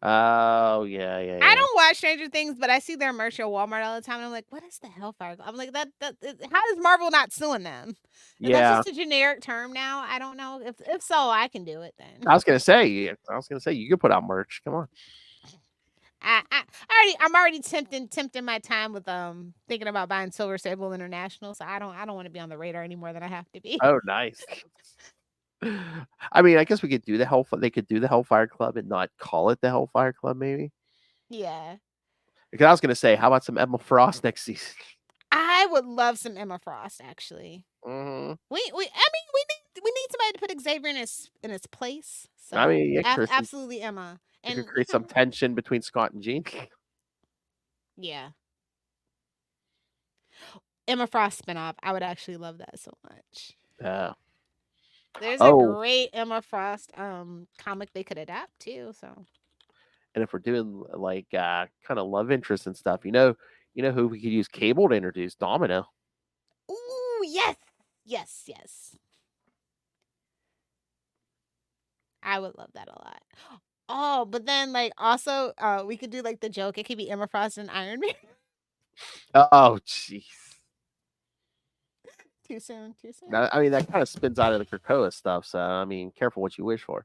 Oh yeah. I don't watch Stranger Things, but I see their merch at Walmart all the time, and I'm like, what is the Hellfire Club? I'm like, that how is Marvel not suing them? That's just a generic term now. I don't know. If so, I can do it then. I was gonna say you could put out merch. Come on. I'm already tempting my time with thinking about buying Silver Sable International, so I don't want to be on the radar any more than I have to be. Oh, nice. I mean, I guess we could do they could do the Hellfire Club and not call it the Hellfire Club, maybe. Yeah. Because I was gonna say, how about some Emma Frost next season? I would love some Emma Frost, actually. Mm-hmm. We need somebody to put Xavier in his place. So I mean, absolutely Emma. And could create some tension between Scott and Jean. Yeah. Emma Frost spinoff. I would actually love that so much. Yeah. There's a great Emma Frost comic they could adapt too. So. And if we're doing like kind of love interest and stuff, you know who we could use Cable to introduce? Domino. Ooh, yes. I would love that a lot. Oh, but then like also we could do like the joke. It could be Emma Frost and Iron Man. Oh, jeez. Too soon. Too soon. I mean, that kind of spins out of the Krakoa stuff. So I mean, careful what you wish for.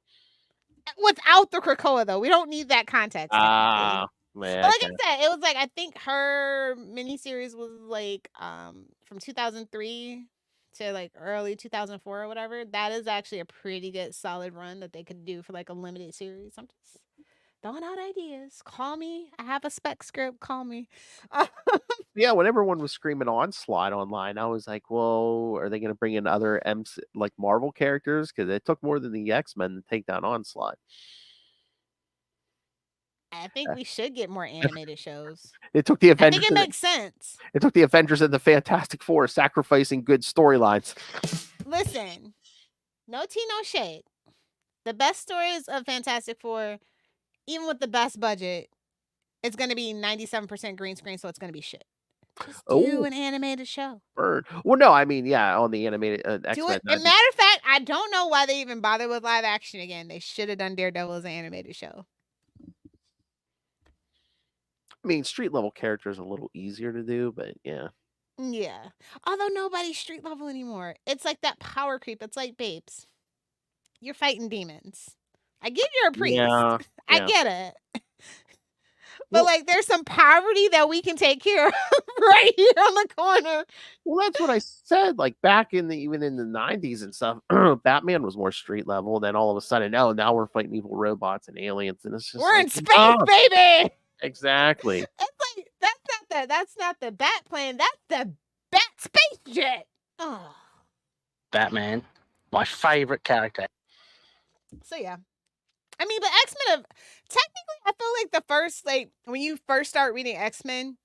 Without the Krakoa, though, we don't need that context. Technically. Yeah, But like okay. I said, it was like I think her miniseries was like from 2003 to like early 2004 or whatever. That is actually a pretty good solid run that they could do for like a limited series. I'm just throwing out ideas. Call me. I have a spec script. Call me. Yeah, when everyone was screaming Onslaught online, I was like, "Well, are they going to bring in other like Marvel characters? Because it took more than the X-Men to take down Onslaught." I think we should get more animated shows. It took the I Avengers. think it makes sense. It took the Avengers and the Fantastic Four sacrificing good storylines. Listen, no tea, no shade. The best stories of Fantastic Four, even with the best budget, it's going to be 97% green screen, so it's going to be shit. Just do an animated show. Bird. Well, no, I mean, yeah, on the animated Do X-Men. it. As a matter of fact, I don't know why they even bother with live action again. They should have done Daredevil as an animated show. I mean, street level characters are a little easier to do, but yeah. Yeah. Although nobody's street level anymore. It's like that power creep. It's like Babes. You're fighting demons. I get you're a priest. Yeah. I get it. Well, But like there's some poverty that we can take care of right here on the corner. well, that's what I said. Like back in even in the 90s and stuff, Batman was more street level. Then all of a sudden, now we're fighting evil robots and aliens, and it's just We're like, in space, baby. Exactly. It's like that's not the bat plane. That's the bat space jet. Oh. Batman, my favorite character. So yeah. I mean, but X-Men have technically I feel like the first when you first start reading X-Men,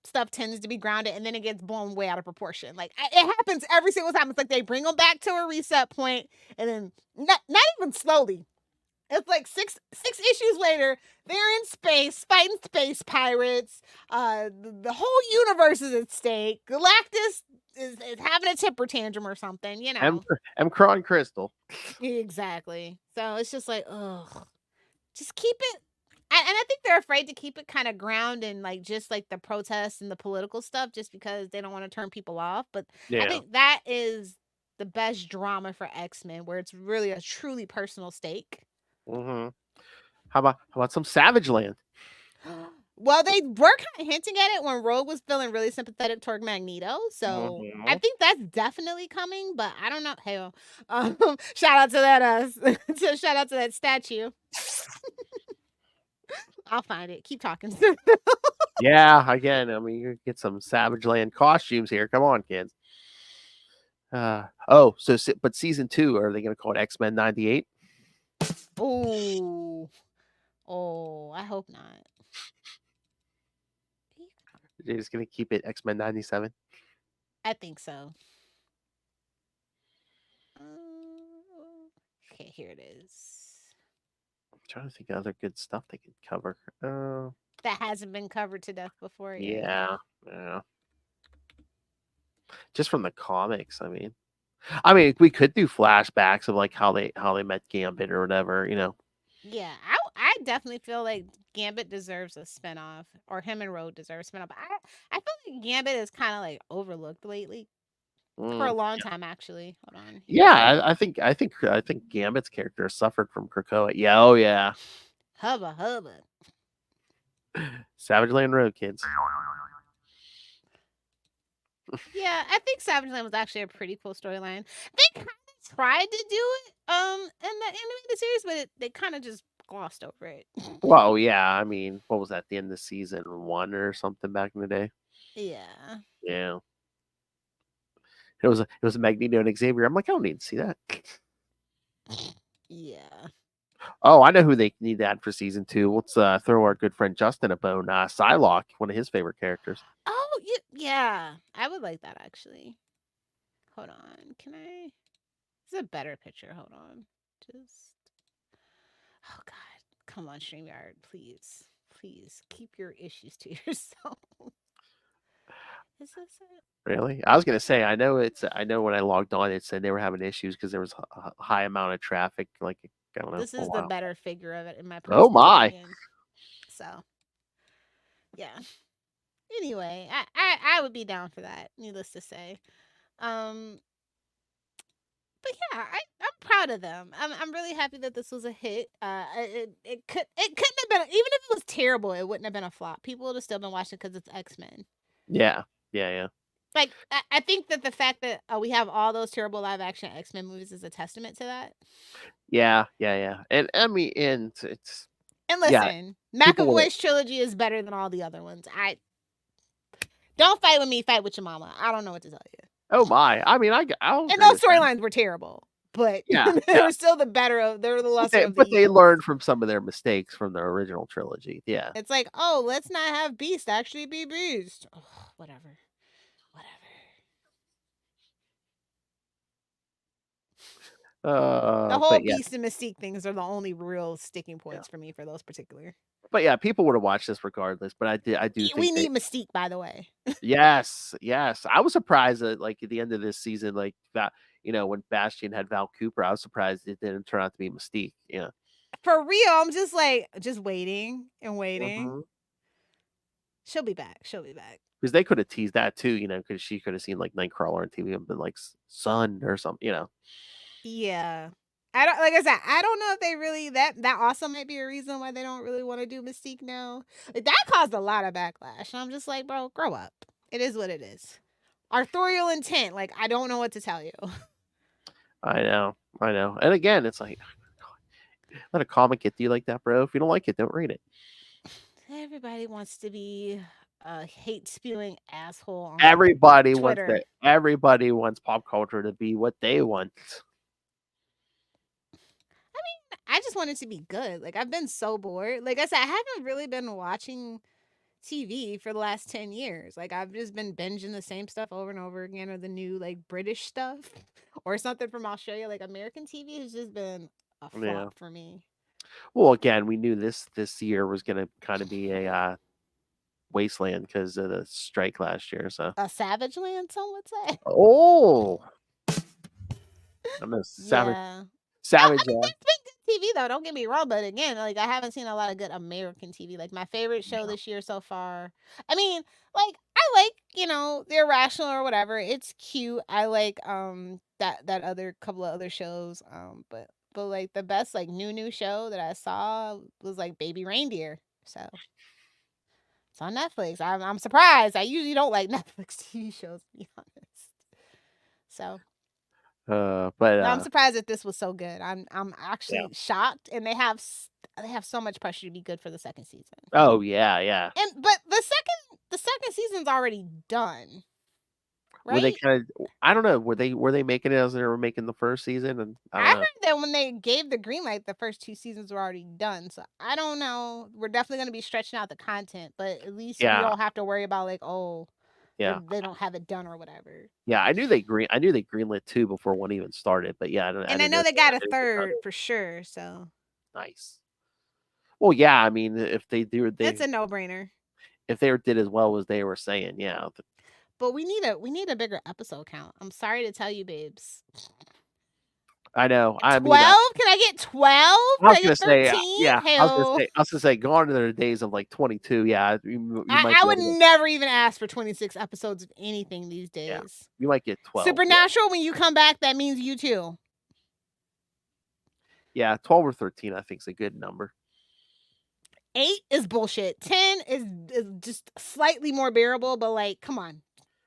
stuff tends to be grounded and then it gets blown way out of proportion. Like it happens every single time. It's like they bring them back to a reset point and then not even slowly. It's like six issues later, they're in space fighting space pirates. The whole universe is at stake. Galactus is having a temper tantrum or something, you know. Kron Crystal. Exactly. So it's just like, ugh. Just keep it. And I think they're afraid to keep it kind of ground in like just like the protests and the political stuff just because they don't want to turn people off. But Yeah. I think that is the best drama for X-Men where it's really a truly personal stake. Mm-hmm. How about some Savage Land? Well, they were kind of hinting at it when Rogue was feeling really sympathetic toward Magneto, so I think that's definitely coming. But I don't know. Hell, shout out to that shout out to that statue. I'll find it. Keep talking. Yeah, again, I mean, you get some Savage Land costumes here. Come on, kids. But season 2, are they going to call it X-Men 98? Oh, I hope not. They're just going to keep it X-Men 97? I think so. Okay, here it is. I'm trying to think of other good stuff they could cover. That hasn't been covered to death before. Yeah. Just from the comics, I mean, we could do flashbacks of like how they met Gambit or whatever, you know. Yeah, I definitely feel like Gambit deserves a spinoff, or him and Rogue deserve a spinoff. I feel like Gambit is kind of like overlooked lately for a long time, actually. Hold on. Yeah, I think Gambit's character suffered from Krakoa. Yeah, oh yeah. Hubba. Savage Land Road, kids. Yeah, I think Savage Land was actually a pretty cool storyline. They kind of tried to do it in the animated series, but they kind of just glossed over it. Well, yeah, I mean, what was that, the end of season 1 or something back in the day? Yeah. Yeah. It was Magneto and Xavier. I'm like, I don't need to see that. Yeah. Oh, I know who they need to add for season 2. Let's throw our good friend Justin a bone. Psylocke, one of his favorite characters. Oh, yeah. I would like that, actually. Hold on. Can I? This is a better picture. Hold on. Oh, God. Come on, StreamYard. Please. Please. Keep your issues to yourself. Is this it? Really? I was gonna say, I know when I logged on, it said they were having issues because there was a high amount of traffic. Like, I don't know. This is the better figure of it in my Oh my! opinion. So, yeah. Anyway, I would be down for that. Needless to say, But yeah, I'm proud of them. I'm really happy that this was a hit. It couldn't have been, even if it was terrible, it wouldn't have been a flop. People would have still been watching because it's X-Men. Yeah. Like I think that the fact that we have all those terrible live action X-Men movies is a testament to that. Yeah. And I mean, and it's And yeah, listen, people will- McAvoy's trilogy is better than all the other ones. Don't fight with me, fight with your mama. I don't know what to tell you. oh my! I mean, I'll And agree those with that. storylines were terrible, but Yeah, they were still the better of. They were the lesser of the but they evils. learned from some of their mistakes from the original trilogy. Yeah. It's like, oh, let's not have Beast actually be Beast. Oh, whatever. The whole But yeah, Beast and Mystique things are the only real sticking points for me for those particular. but yeah, people would have watched this regardless. But I do think We need Mystique, by the way. Yes. I was surprised that like at the end of this season, like that, when Bastion had Val Cooper, I was surprised it didn't turn out to be Mystique. Yeah. For real, I'm just like waiting and waiting. Mhm. She'll be back. Because they could have teased that too, because she could have seen like Nightcrawler on TV and been like Sun or something, Yeah. I said, I don't know if they really that also might be a reason why they don't really want to do Mystique now. Like, that caused a lot of backlash. And I'm just like, bro, grow up. It is what it is. Authorial intent, like, I don't know what to tell you. I know. And again, it's like, let a comic get to you like that, bro. If you don't like it, don't read it. Everybody wants to be a hate spewing asshole on Everybody Twitter. Everybody wants pop culture to be what they want. I just want it to be good. Like, I've been so bored. Like I said, I haven't really been watching TV for the last 10 years. Like, I've just been binging the same stuff over and over again, or the new like British stuff or something from Australia. Like, American TV has just been a flop for me. Well, again, we knew this year was going to kind of be a wasteland because of the strike last year. So a savage land, some would say. Oh, I'm a savage. Yeah. Savage. I mean, there's been good TV though. Don't get me wrong, but again, like, I haven't seen a lot of good American TV. Like, my favorite show this year so far. I mean, like, I like, The Irrational or whatever. It's cute. I like that other couple of other shows. But like the best like new show that I saw was like Baby Reindeer. So it's on Netflix. I'm surprised. I usually don't like Netflix TV shows, to be honest. So. But I'm surprised that this was so good. I'm actually shocked, and they have so much pressure to be good for the second season. Oh yeah. But the second season's already done. Right? Were they kind of? I don't know. Were they making it as they were making the first season? And I heard that when they gave the green light, the first 2 seasons were already done. So I don't know. We're definitely going to be stretching out the content, but at least we don't have to worry about like, they don't have it done or whatever. Yeah, I knew they greenlit 2 before 1 even started, but yeah, I know they got a third for sure. So nice. Well, yeah, I mean, if they do, it's a no-brainer. If they did as well as they were saying, yeah. But we need a bigger episode count. I'm sorry to tell you, babes. I know. 12? Can I get 12? I was gonna say, 13? yeah. I was gonna say, gone to the days of like 22. Yeah, I would never even ask for 26 episodes of anything these days. Yeah, you might get 12. Supernatural, when you come back, that means you too. Yeah, 12 or 13, I think is a good number. 8 is bullshit. 10 is just slightly more bearable, but like, come on.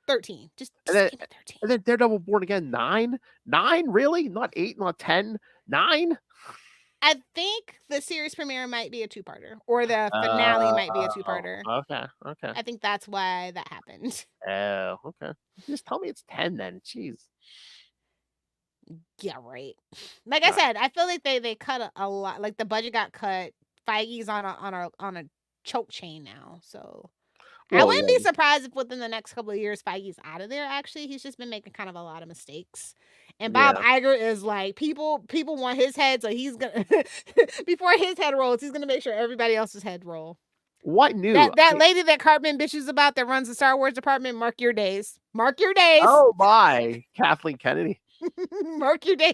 13. Just give me 13. And then Daredevil Born Again 9? 9? Really? Not 8, not 10? 9? I think the series premiere might be a 2-parter, or the finale might be a 2-parter. Okay. I think that's why that happened. Oh, okay. Just tell me it's 10 then. Jeez. Yeah, right. Like I said, I feel like they cut a lot. Like, the budget got cut. Feige's on a choke chain now, so. I wouldn't be surprised if within the next couple of years Feige's out of there. Actually, he's just been making kind of a lot of mistakes. And Bob Iger is like, people want his head, so he's gonna before his head rolls, he's gonna make sure everybody else's head roll. What new? That lady that Cartman bitches about that runs the Star Wars department, mark your days. Mark your days. Oh my, Kathleen Kennedy. Mark your days.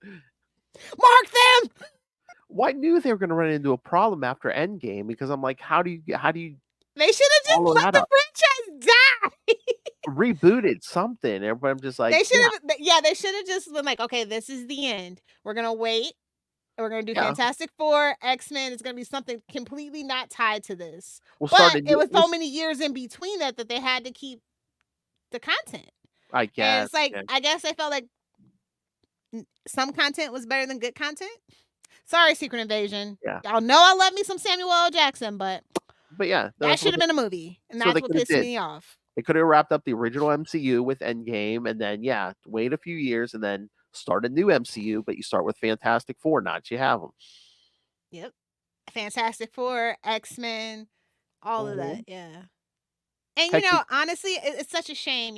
Mark them. Well, I knew they were going to run into a problem after Endgame because I'm like, how do you? They should have just let the franchise die. rebooted something. I'm just like, They should have, they should have just been like, okay, this is the end. We're gonna wait. We're gonna do Fantastic Four, X-Men. It's gonna be something completely not tied to this. But it was so many years in between that they had to keep the content. I guess. And it's like, I guess I felt like some content was better than good content. Sorry, Secret Invasion. Yeah. Y'all know I love me some Samuel L. Jackson, but yeah, that should have been a movie, and that's what pissed me off. They could have wrapped up the original MCU with Endgame, and then wait a few years, and then start a new MCU. But you start with Fantastic Four, not you have them. Yep, Fantastic Four, X-Men, all of that. Yeah, and honestly, it's such a shame.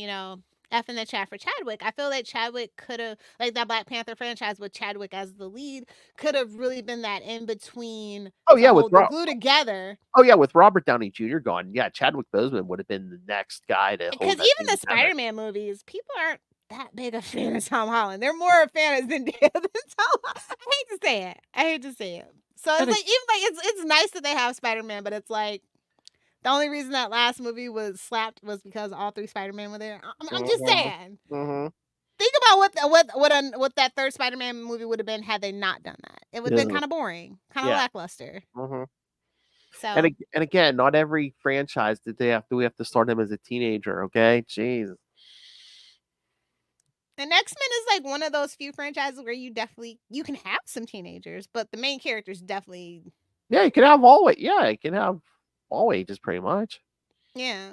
F in the chat for Chadwick. I feel like Chadwick could have, like that Black Panther franchise with Chadwick as the lead, could have really been that in between. With glue together. With Robert Downey Jr. gone, Chadwick Boseman would have been the next guy to. Because even the Spider-Man movies, people aren't that big a fan of Tom Holland. They're more a fan of Zendaya than Tom. I hate to say it. So it's like it's nice that they have Spider-Man, but it's like. The only reason that last movie was slapped was because all 3 Spider-Man were there. I'm just saying. Mm-hmm. Think about what that third Spider-Man movie would have been had they not done that. It would have been kind of boring, kind of lackluster. Mm-hmm. So and again, not every franchise we have to start him as a teenager. Okay, jeez. And X-Men is like one of those few franchises where you can have some teenagers, but the main characters definitely. Yeah, you can have all. Yeah, you can have. All ages, pretty much. Yeah.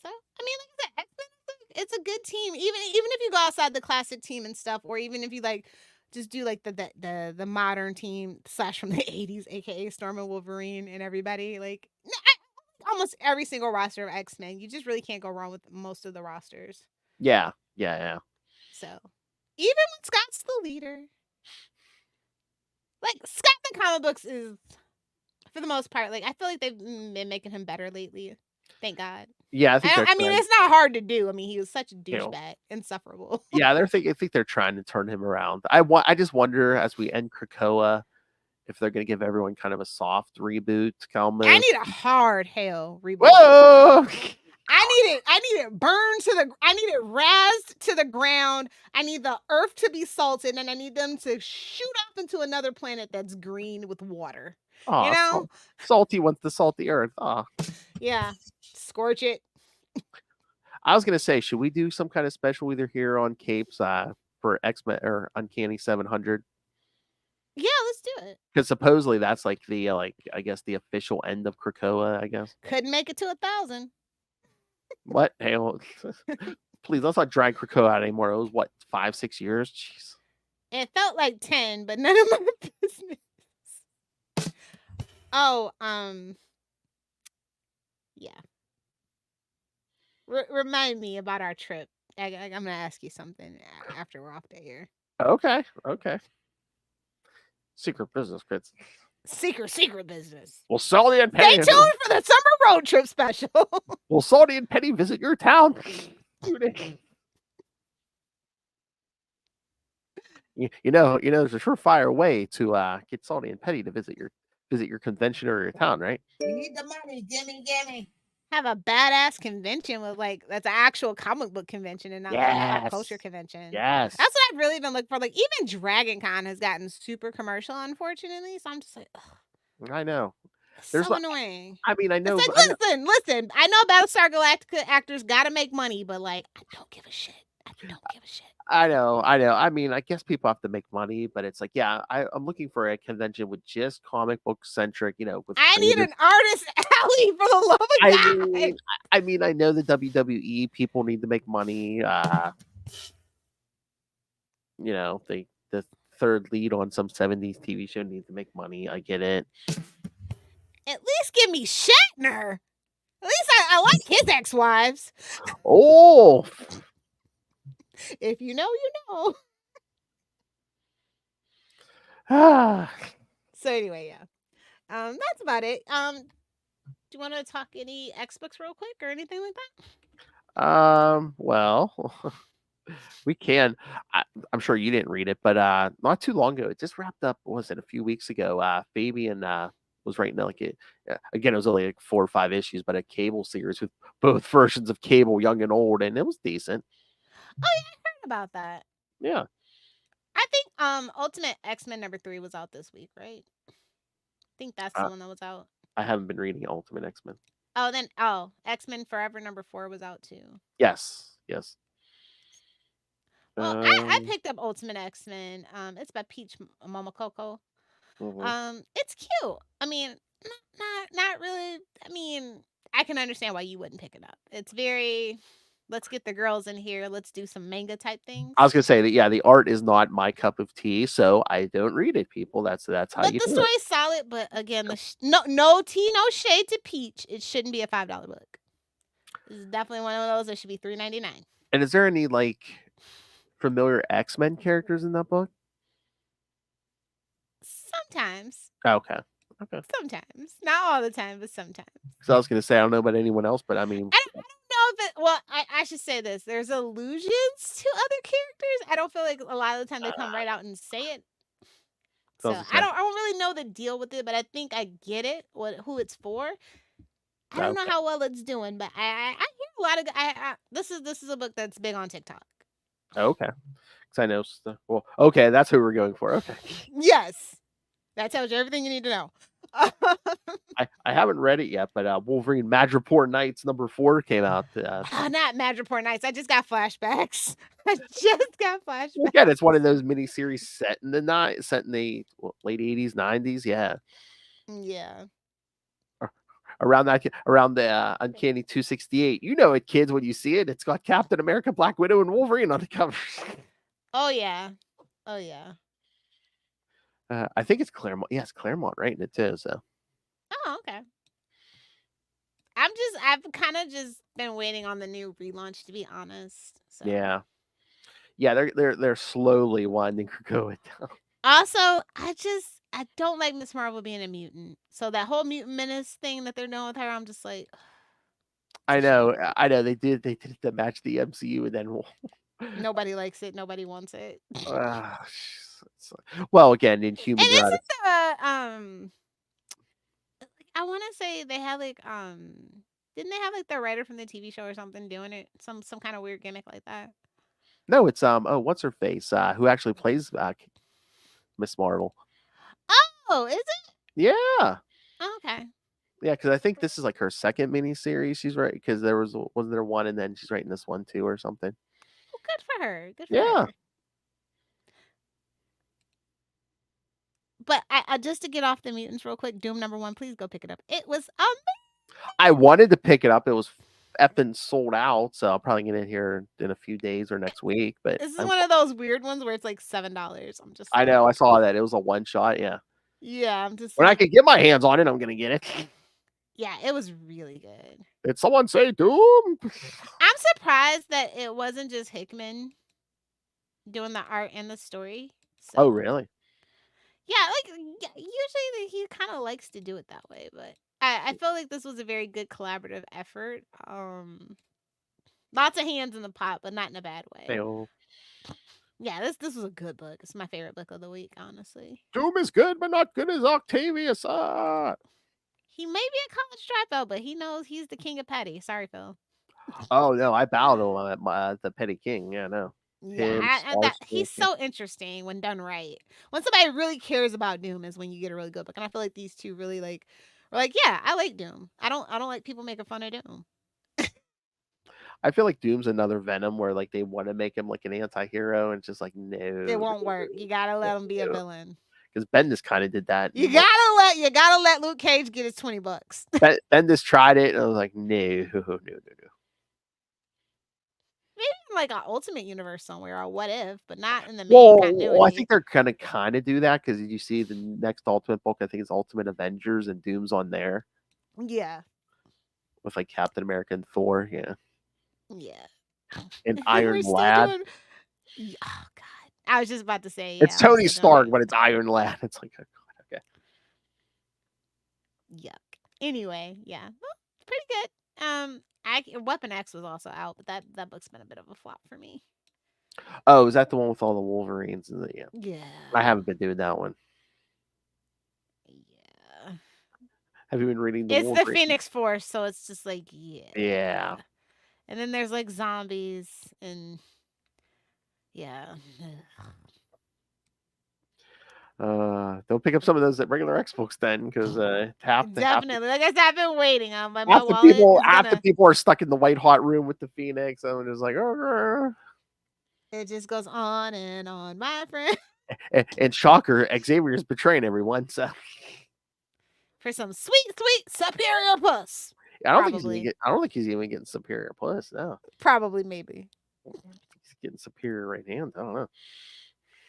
So I mean, like I said, X-Men, it's a good team. Even if you go outside the classic team and stuff, or even if you like just do like the modern team / from the 80s, aka Storm and Wolverine and everybody. Like almost every single roster of X-Men, you just really can't go wrong with most of the rosters. Yeah. So even when Scott's the leader, like Scott in the comic books is. For the most part, like I feel like they've been making him better lately. Thank God. Yeah, I mean, it's not hard to do. I mean, he was such a douchebag, insufferable. Yeah, I think they're trying to turn him around. I just wonder as we end Krakoa if they're going to give everyone kind of a soft reboot. I need a hard hell reboot. Whoa! I need it burned to the. I need it razzed to the ground. I need the earth to be salted, and I need them to shoot off into another planet that's green with water. Oh, salty wants the salty earth. Oh. Yeah, scorch it. I was gonna say, should we do some kind of special either here on Capes for X-Men or Uncanny 700? Yeah, let's do it. Because supposedly that's like the I guess the official end of Krakoa. I guess couldn't make it to 1,000. What? Hey, well, please let's not drag Krakoa out anymore. It was what 5-6 years. Jeez. It felt like 10, but none of my business. Oh, yeah. Remind me about our trip. I'm gonna ask you something after we're off the air. Okay. Secret business, kids. Secret business. Will Salty and Penny stay tuned for the summer road trip special. Will Salty and Penny visit your town? You know, there's a surefire way to get Salty and Penny to visit your convention or your town, right? You need the money, gimme. Have a badass convention with that's an actual comic book convention and not like a pop culture convention. Yes. That's what I've really been looking for. Like even Dragon Con has gotten super commercial, unfortunately. So I'm just like, ugh. I know. There's so annoying. I mean, I know. It's like, listen. I know Battlestar Galactica actors gotta make money, but like, I don't give a shit. I know. I mean, I guess people have to make money, but it's like, yeah, I'm looking for a convention with just comic book centric, with I need an artist alley for the love of God. I mean, I know the WWE people need to make money. The third lead on some 70s TV show needs to make money. I get it. At least give me Shatner. At least I like his ex-wives. Oh. If you know, you know. So anyway, yeah. That's about it. Do you want to talk any X-Books real quick or anything like that? Well, we can. I'm sure you didn't read it, but not too long ago, it just wrapped up. What was it, a few weeks ago? Fabian was writing like it. Again, it was only like 4 or 5 issues, but a Cable series with both versions of Cable, young and old, and it was decent. Oh yeah, I heard about that. Yeah. I think Ultimate X-Men #3 was out this week, right? I think that's the one that was out. I haven't been reading Ultimate X-Men. Oh, X-Men Forever #4 was out too. Yes. Well, I picked up Ultimate X-Men. It's by Peach Momokoko. It's cute. I mean, not really. I mean, I can understand why you wouldn't pick it up. It's very, let's get the girls in here. Let's do some manga type things. I was gonna say that. Yeah, the art is not my cup of tea, so I don't read it. People, that's how But you the do it. story's solid. But again, no tea, no shade to Peach. It shouldn't be a $5 book. This is definitely one of those that should be $3.99. And is there any like familiar X-Men characters in that book? Sometimes. Okay. Sometimes. Not all the time, but sometimes. So I was gonna say I don't know about anyone else, but I mean, I don't know if it. Well, I should say this. There's allusions to other characters. I don't feel like a lot of the time they come right out and say it. So I don't really know the deal with it, but I think I get it. Who it's for. I don't know how well it's doing, but I hear a lot of. This is a book that's big on TikTok. Okay. Because I know. Well, okay, that's who we're going for. Okay. Yes, that tells you everything you need to know. I haven't read it yet, but Wolverine Madripoor Nights #4 came out. Not Madripoor Nights. I just got flashbacks. Again, it's one of those miniseries set in the late 80s, 90s. Yeah. Yeah. Around the Uncanny 268. You know it, kids, when you see it. It's got Captain America, Black Widow, and Wolverine on the cover. Oh yeah. I think it's Claremont. Yeah, it's Claremont writing it too. So. Oh, okay. I've kind of just been waiting on the new relaunch, to be honest. So. Yeah, they're slowly winding Krakoa down. Also, I don't like Miss Marvel being a mutant. So that whole mutant menace thing that they're doing with her, I'm just like. I know. They did it to match the MCU, and then nobody likes it. Nobody wants it. Well, again, Inhumans. And isn't the I want to say they had like didn't they have like the writer from the TV show or something doing it? Some kind of weird gimmick like that. No, it's what's her face? Who actually plays Miss Marvel? Oh, is it? Yeah. Oh, okay. Yeah, because I think this is like her second miniseries. She's right because wasn't there one, and then she's writing this one too, or something. Well, good for her. Good for her. But I just to get off the mutants real quick, Doom #1, please go pick it up. It was amazing. I wanted to pick it up. It was effing sold out, so I'll probably get it here in a few days or next week. But this is one of those weird ones where it's like $7. I'm just. I know. I saw that it was a one shot. Yeah. Yeah, I'm just. When I can get my hands on it, I'm gonna get it. Yeah, it was really good. Did someone say Doom? I'm surprised that it wasn't just Hickman doing the art and the story. So. Oh, really? Yeah, usually he kind of likes to do it that way, but I feel like this was a very good collaborative effort. Lots of hands in the pot, but not in a bad way. Hey-oh. Yeah, this was a good book. It's my favorite book of the week, honestly. Doom is good, but not good as Octavius. He may be a college dropout, but he knows he's the king of petty. Sorry, Phil. Oh no, I bow to him at the Petty King. Yeah, no. Yeah, he's so interesting when done right. When somebody really cares about Doom is when you get a really good book, and I feel like these two really are yeah, I like Doom. I don't like people making fun of Doom. I feel like Doom's another Venom where like they want to make him like an anti-hero and it's just like no, it won't work. You gotta let him be a villain. Because Bendis kind of did that. You gotta let Luke Cage get his $20. Bendis tried it and I was like no. Maybe like an Ultimate Universe somewhere or What If, but not in the main continuity. Well, I think they're gonna kind of do that because you see the next Ultimate book. I think it's Ultimate Avengers and Doom's on there. Yeah. With like Captain America and Thor. Yeah. Yeah. And Iron Lad. Oh God, I was just about to say. It's Tony Stark, but it's Iron Lad. It's like okay. Yuck. Anyway, yeah, well, pretty good. Weapon X was also out, but that book's been a bit of a flop for me. Oh, is that the one with all the Wolverines? Yeah. Yeah. I haven't been doing that one. Yeah. Have you been reading the It's the Wolverine? Phoenix Force, so it's just like, yeah. Yeah. And then there's like zombies and yeah. Don't pick up some of those at regular X books then, because Definitely. Like I said, I've been waiting. My wallet is half the gonna. people are stuck in the white hot room with the Phoenix, and just like, oh. It just goes on and on, my friend. And shocker, Xavier's betraying everyone. So For some sweet, sweet superior puss. I don't think he's even getting superior plus. No, Probably, maybe. he's getting superior right hand. I don't know.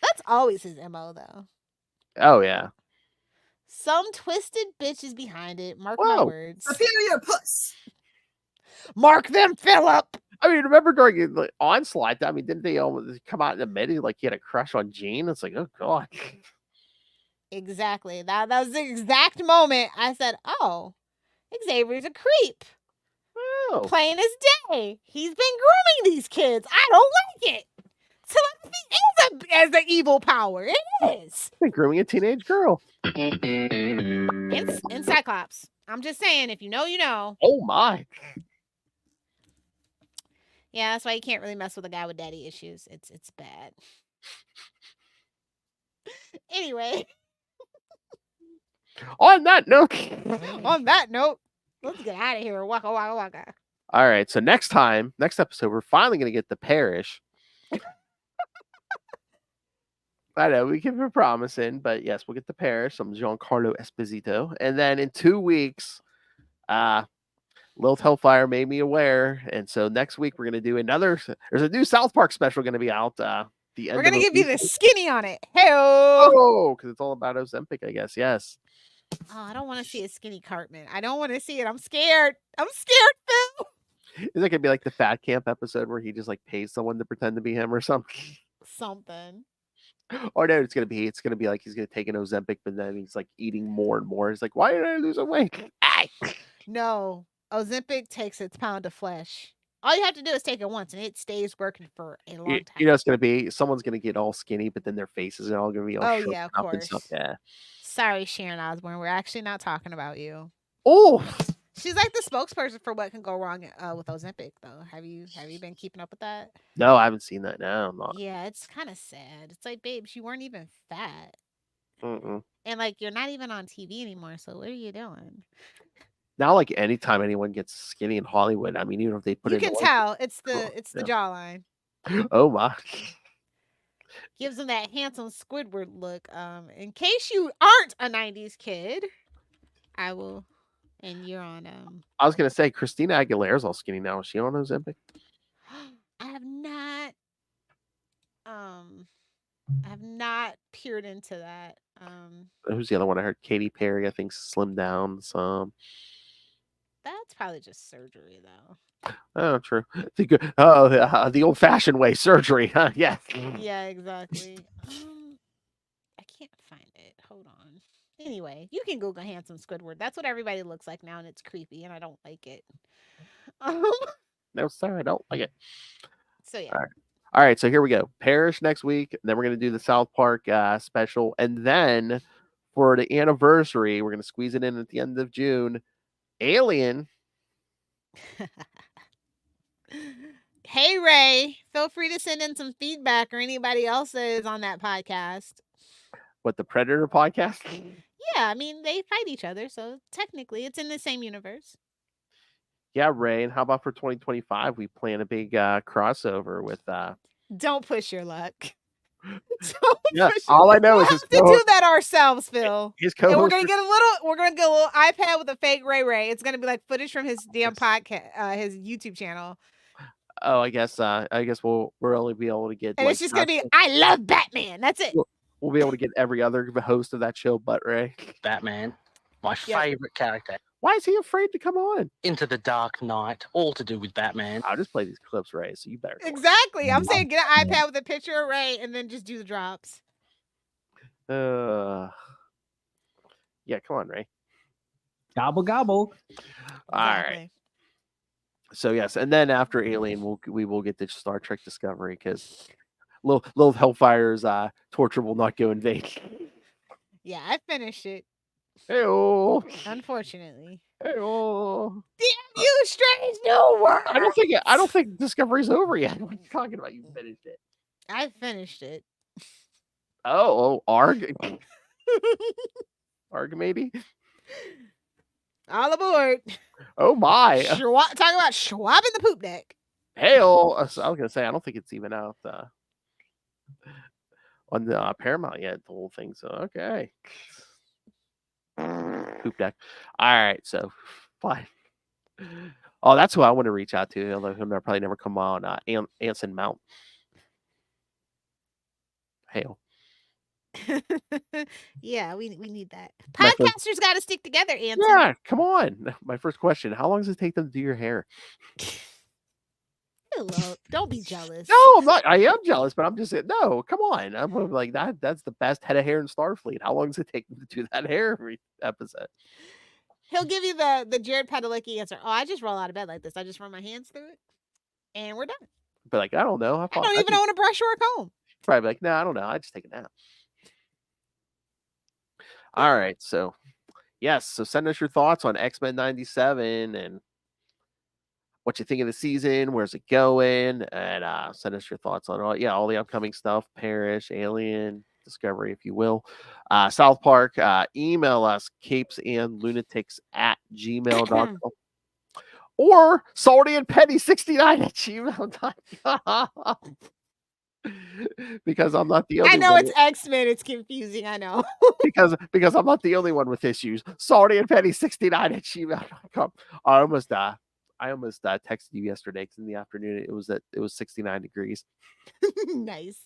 That's always his MO, though. Oh yeah. Some twisted bitch is behind it. Mark Whoa. my words. Superior puss. Mark them, Philip. I mean, remember during the Onslaught? I mean, didn't they almost come out in the middle like he had a crush on Jean? It's like, oh god. Exactly. That was the exact moment I said, "Oh, Xavier's a creep." Oh. Plain as day. He's been grooming these kids. I don't like it. Telepathy is an evil power. It is. Been grooming a teenage girl. In Cyclops. I'm just saying, if you know, you know. Oh my. Yeah, that's why you can't really mess with a guy with daddy issues. It's bad. Anyway. On that note. Let's get out of here. Waka waka waka. All right. So next episode, we're finally gonna get the Perich. I know we keep promising, but yes, we'll get the Perich from Giancarlo Esposito, and then in 2 weeks, Lilith Hellfire made me aware, and so next week we're gonna do another. There's a new South Park special gonna be out. The end. We're gonna give you the skinny on it. Hey, because it's all about Ozempic, I guess. Yes. Oh, I don't want to see a skinny Cartman. I don't want to see it. I'm scared. I'm scared, Phil. Is that gonna be like the Fat Camp episode where he just like pays someone to pretend to be him or something? Something. Or no, it's gonna be like he's gonna take an Ozempic, but then he's like eating more and more. He's like, why did I lose weight? No, Ozempic takes its pound of flesh. All you have to do is take it once, and it stays working for a long time. You know, it's gonna be someone's gonna get all skinny, but then their faces are all gonna be all. Oh yeah, of course. Yeah. Sorry, Sharon Osbourne. We're actually not talking about you. Oh. She's like the spokesperson for what can go wrong with Ozempic, though. Have you been keeping up with that? No, I haven't seen that. No, I'm not. Yeah, it's kind of sad. It's like, babes, you weren't even fat, Mm-mm. and like you're not even on TV anymore. So what are you doing? Now, like anytime anyone gets skinny in Hollywood, I mean, even if they put you it, can tell it's the jawline. Oh my! Gives them that handsome Squidward look. In case you aren't a '90s kid, I will. And you're on. I was gonna say Christina Aguilera's all skinny now. Is she on Ozempic? I have not. I have not peered into that. Who's the other one? I heard Katy Perry. I think slimmed down some. That's probably just surgery, though. Oh, true. The old-fashioned way, surgery. Huh? Yeah. Yeah, exactly. I can't find it. Hold on. Anyway, you can Google handsome Squidward. That's what everybody looks like now, and it's creepy, and I don't like it. No, sir, I don't like it. So yeah. All right. So here we go. Perich next week. And then we're gonna do the South Park special, and then for the anniversary, we're gonna squeeze it in at the end of June. Alien. Hey Ray, feel free to send in some feedback or anybody else that is on that podcast. What, the Predator podcast? Yeah, I mean they fight each other, so technically it's in the same universe. Yeah, Ray. And how about for 2025? We plan a big crossover with. Don't push your luck. All I know is we have to do that ourselves, Phil. His co-host. And we're gonna get a little iPad with a fake Ray. It's gonna be like footage from his damn podcast, his YouTube channel. Oh, I guess we'll only be able to get. And it's just gonna be, I love Batman. That's it. We'll be able to get every other host of that show, but Ray. Batman, my favorite character. Why is he afraid to come on? Into the Dark Knight, all to do with Batman. I'll just play these clips, Ray. So you better. Exactly. I'm saying get an iPad with a picture of Ray and then just do the drops. Yeah, come on, Ray. Gobble gobble. All right. So yes, and then after Alien, we will get to Star Trek Discovery because Lilith Hellfire's torture will not go in vain. Yeah, I finished it. Hey-oh. Unfortunately. Hey-oh. Damn you, Strange New World! I don't think Discovery's over yet. What are you talking about? You finished it. I finished it. Oh, Arg? Arg, maybe? All aboard. Oh, my. Talk about swabbing the poop deck. Hey-oh. I was going to say, I don't think it's even out on the Paramount yet, the whole thing. So, okay. Poop deck. All right, so fine. Oh, that's who I want to reach out to, although he'll probably never come on. Anson Mount. Hail. Yeah, we need that. My first- Podcasters got to stick together, Anson. Yeah, come on. My first question: how long does it take them to do your hair? Hello. Don't be jealous. No, I'm not. I am jealous, but I'm just saying. No, come on. I'm like that. That's the best head of hair in Starfleet. How long does it take them to do that hair every episode? He'll give you the Jared Padalecki answer. Oh, I just roll out of bed like this. I just run my hands through it, and we're done. But like, I don't know. I don't even own a brush or a comb. Probably like, no, I don't know. I just take a nap. All right, so yes, so send us your thoughts on X-Men 97 and what you think of the season, where's it going, and send us your thoughts on all the upcoming stuff, Perich, Alien, Discovery, if you will. South Park, email us CapesandLunatics@gmail.com or saltyandpenny69@gmail.com. Because I'm not the only one. I know it's X-Men. It's confusing. I know. because I'm not the only one with issues. saltyandpenny69@gmail.com. I almost texted you yesterday because in the afternoon it was 69 degrees. Nice.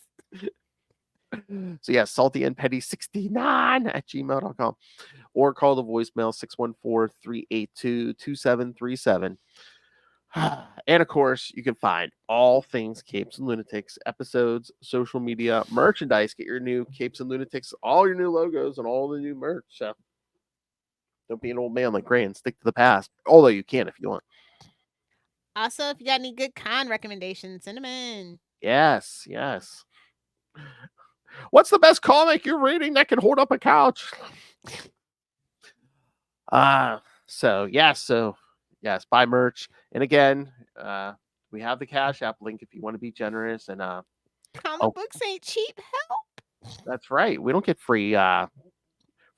So yeah, saltyandpenny69@gmail.com or call the voicemail 614-382-2737. And of course, you can find all things Capes and Lunatics, episodes, social media, merchandise. Get your new Capes and Lunatics, all your new logos, and all the new merch. So don't be an old man like Gray and stick to the past. Although you can if you want. Also, if you got any good con recommendations, send them in. Yes. What's the best comic you're reading that can hold up a couch? So yes, buy merch. And again, we have the Cash App link if you want to be generous. And comic books ain't cheap. Help. That's right. We don't get free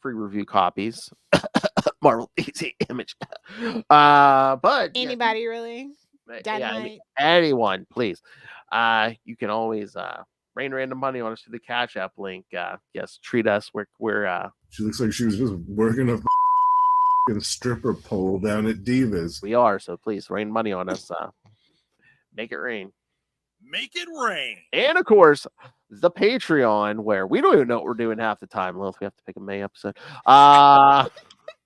review copies. Marvel DC Image. But anybody really? Dynamite. Anyone, please. You can always rain random money on us through the Cash App link. Yes, treat us. We're She looks like she was just working a stripper pole down at Divas. We are, so please rain money on us. Make it rain. Make it rain. And of course, the Patreon, where we don't even know what we're doing half the time. Lilith, we have to pick a May episode. I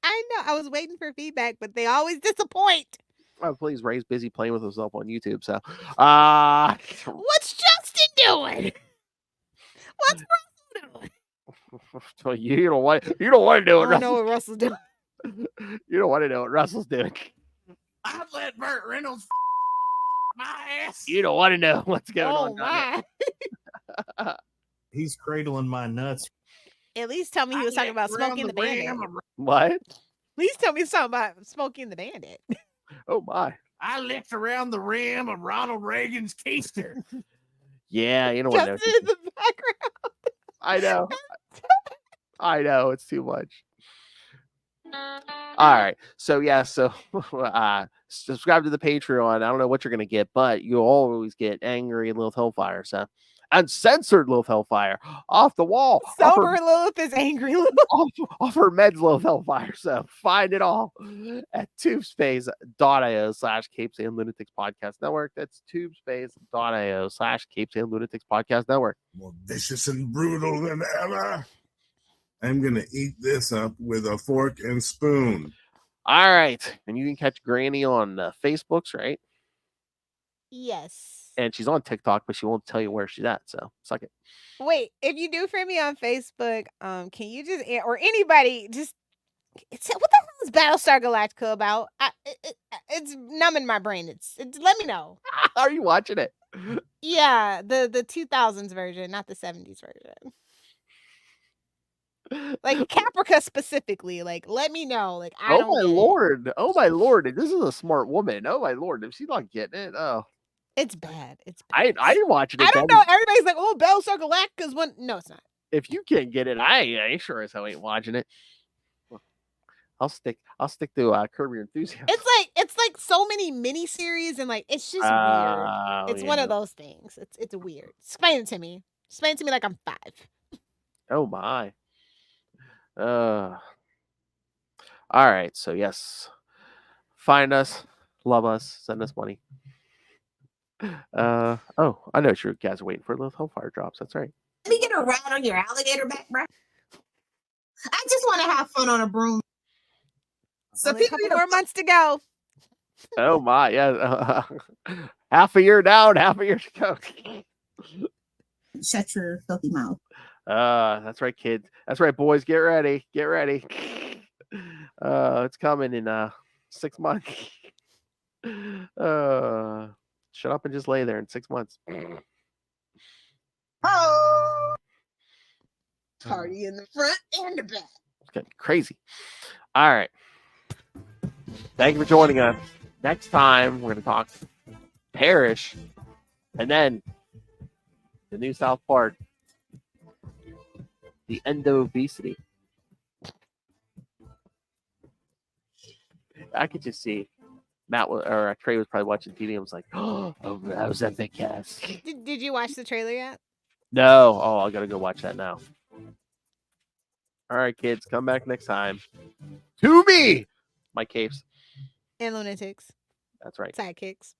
know. I was waiting for feedback, but they always disappoint. Oh, please, Ray's busy playing with himself on YouTube. So, what's Justin doing? What's Russell doing? You don't want to do what I know what Russell's doing. You don't want to know what Russell's doing. I've let Burt Reynolds my ass. You don't want to know what's going on. My. He's cradling my nuts. At least tell me he was talking about Smokey and the Bandit. What? At least tell me something about Smokey and the Bandit. Oh my. I licked around the rim of Ronald Reagan's keister. Yeah, you know what? Just in the background. I know. It's too much. All right. So subscribe to the Patreon. I don't know what you're gonna get, but you'll always get angry Lilith Hellfire. So uncensored Lilith Hellfire off the wall. Sober Lilith is angry Lilith. Off her meds Lilith Hellfire. So find it all at tubespace.io/Capes and Lunatics Podcast Network. That's tubespace.io/Capes and Lunatics Podcast Network. More vicious and brutal than ever. I'm going to eat this up with a fork and spoon. All right. And you can catch Granny on Facebooks, right? Yes. And she's on TikTok, but she won't tell you where she's at. So suck it. Wait, if you do friend me on Facebook, can you just, or anybody, just, what the hell is Battlestar Galactica about? It's numbing my brain. It's let me know. Are you watching it? Yeah, the 2000s version, not the 70s version. Like Caprica specifically, like let me know. Like I Oh don't my get it. lord! Oh my lord! This is a smart woman. Oh my lord! If she's not getting it, oh, It's bad. It's I bad. didn't watch it. I don't know. Everybody's like, oh, Battlestar Galactica's one. No, it's not. If you can't get it, I sure as hell ain't watching it. I'll stick to Curb Your Enthusiasm. It's like so many miniseries and like it's just weird. It's one of those things. It's weird. Explain it to me. Explain it to me like I'm 5. Oh my. All right. So yes, find us, love us, send us money. Oh, I know you guys are waiting for those Hellfire drops. That's right. Let me get a ride on your alligator back, bro. I just want to have fun on a broom. So Only a couple more months to go. Oh my, yeah. Half a year down, half a year to go. Shut your filthy mouth. That's right, kids. That's right, boys. Get ready. Get ready. It's coming in 6 months. Shut up and just lay there in 6 months. Oh, party in the front and the back. It's gonna be crazy. All right. Thank you for joining us. Next time we're gonna talk Perich, and then the new South Park, the endo-obesity. I could just see Trey was probably watching TV and was like, "Oh, that was that big ass." Did you watch the trailer yet? No. Oh, I gotta go watch that now. All right, kids, come back next time. To me, my capes. And Lunatics. That's right. Sidekicks.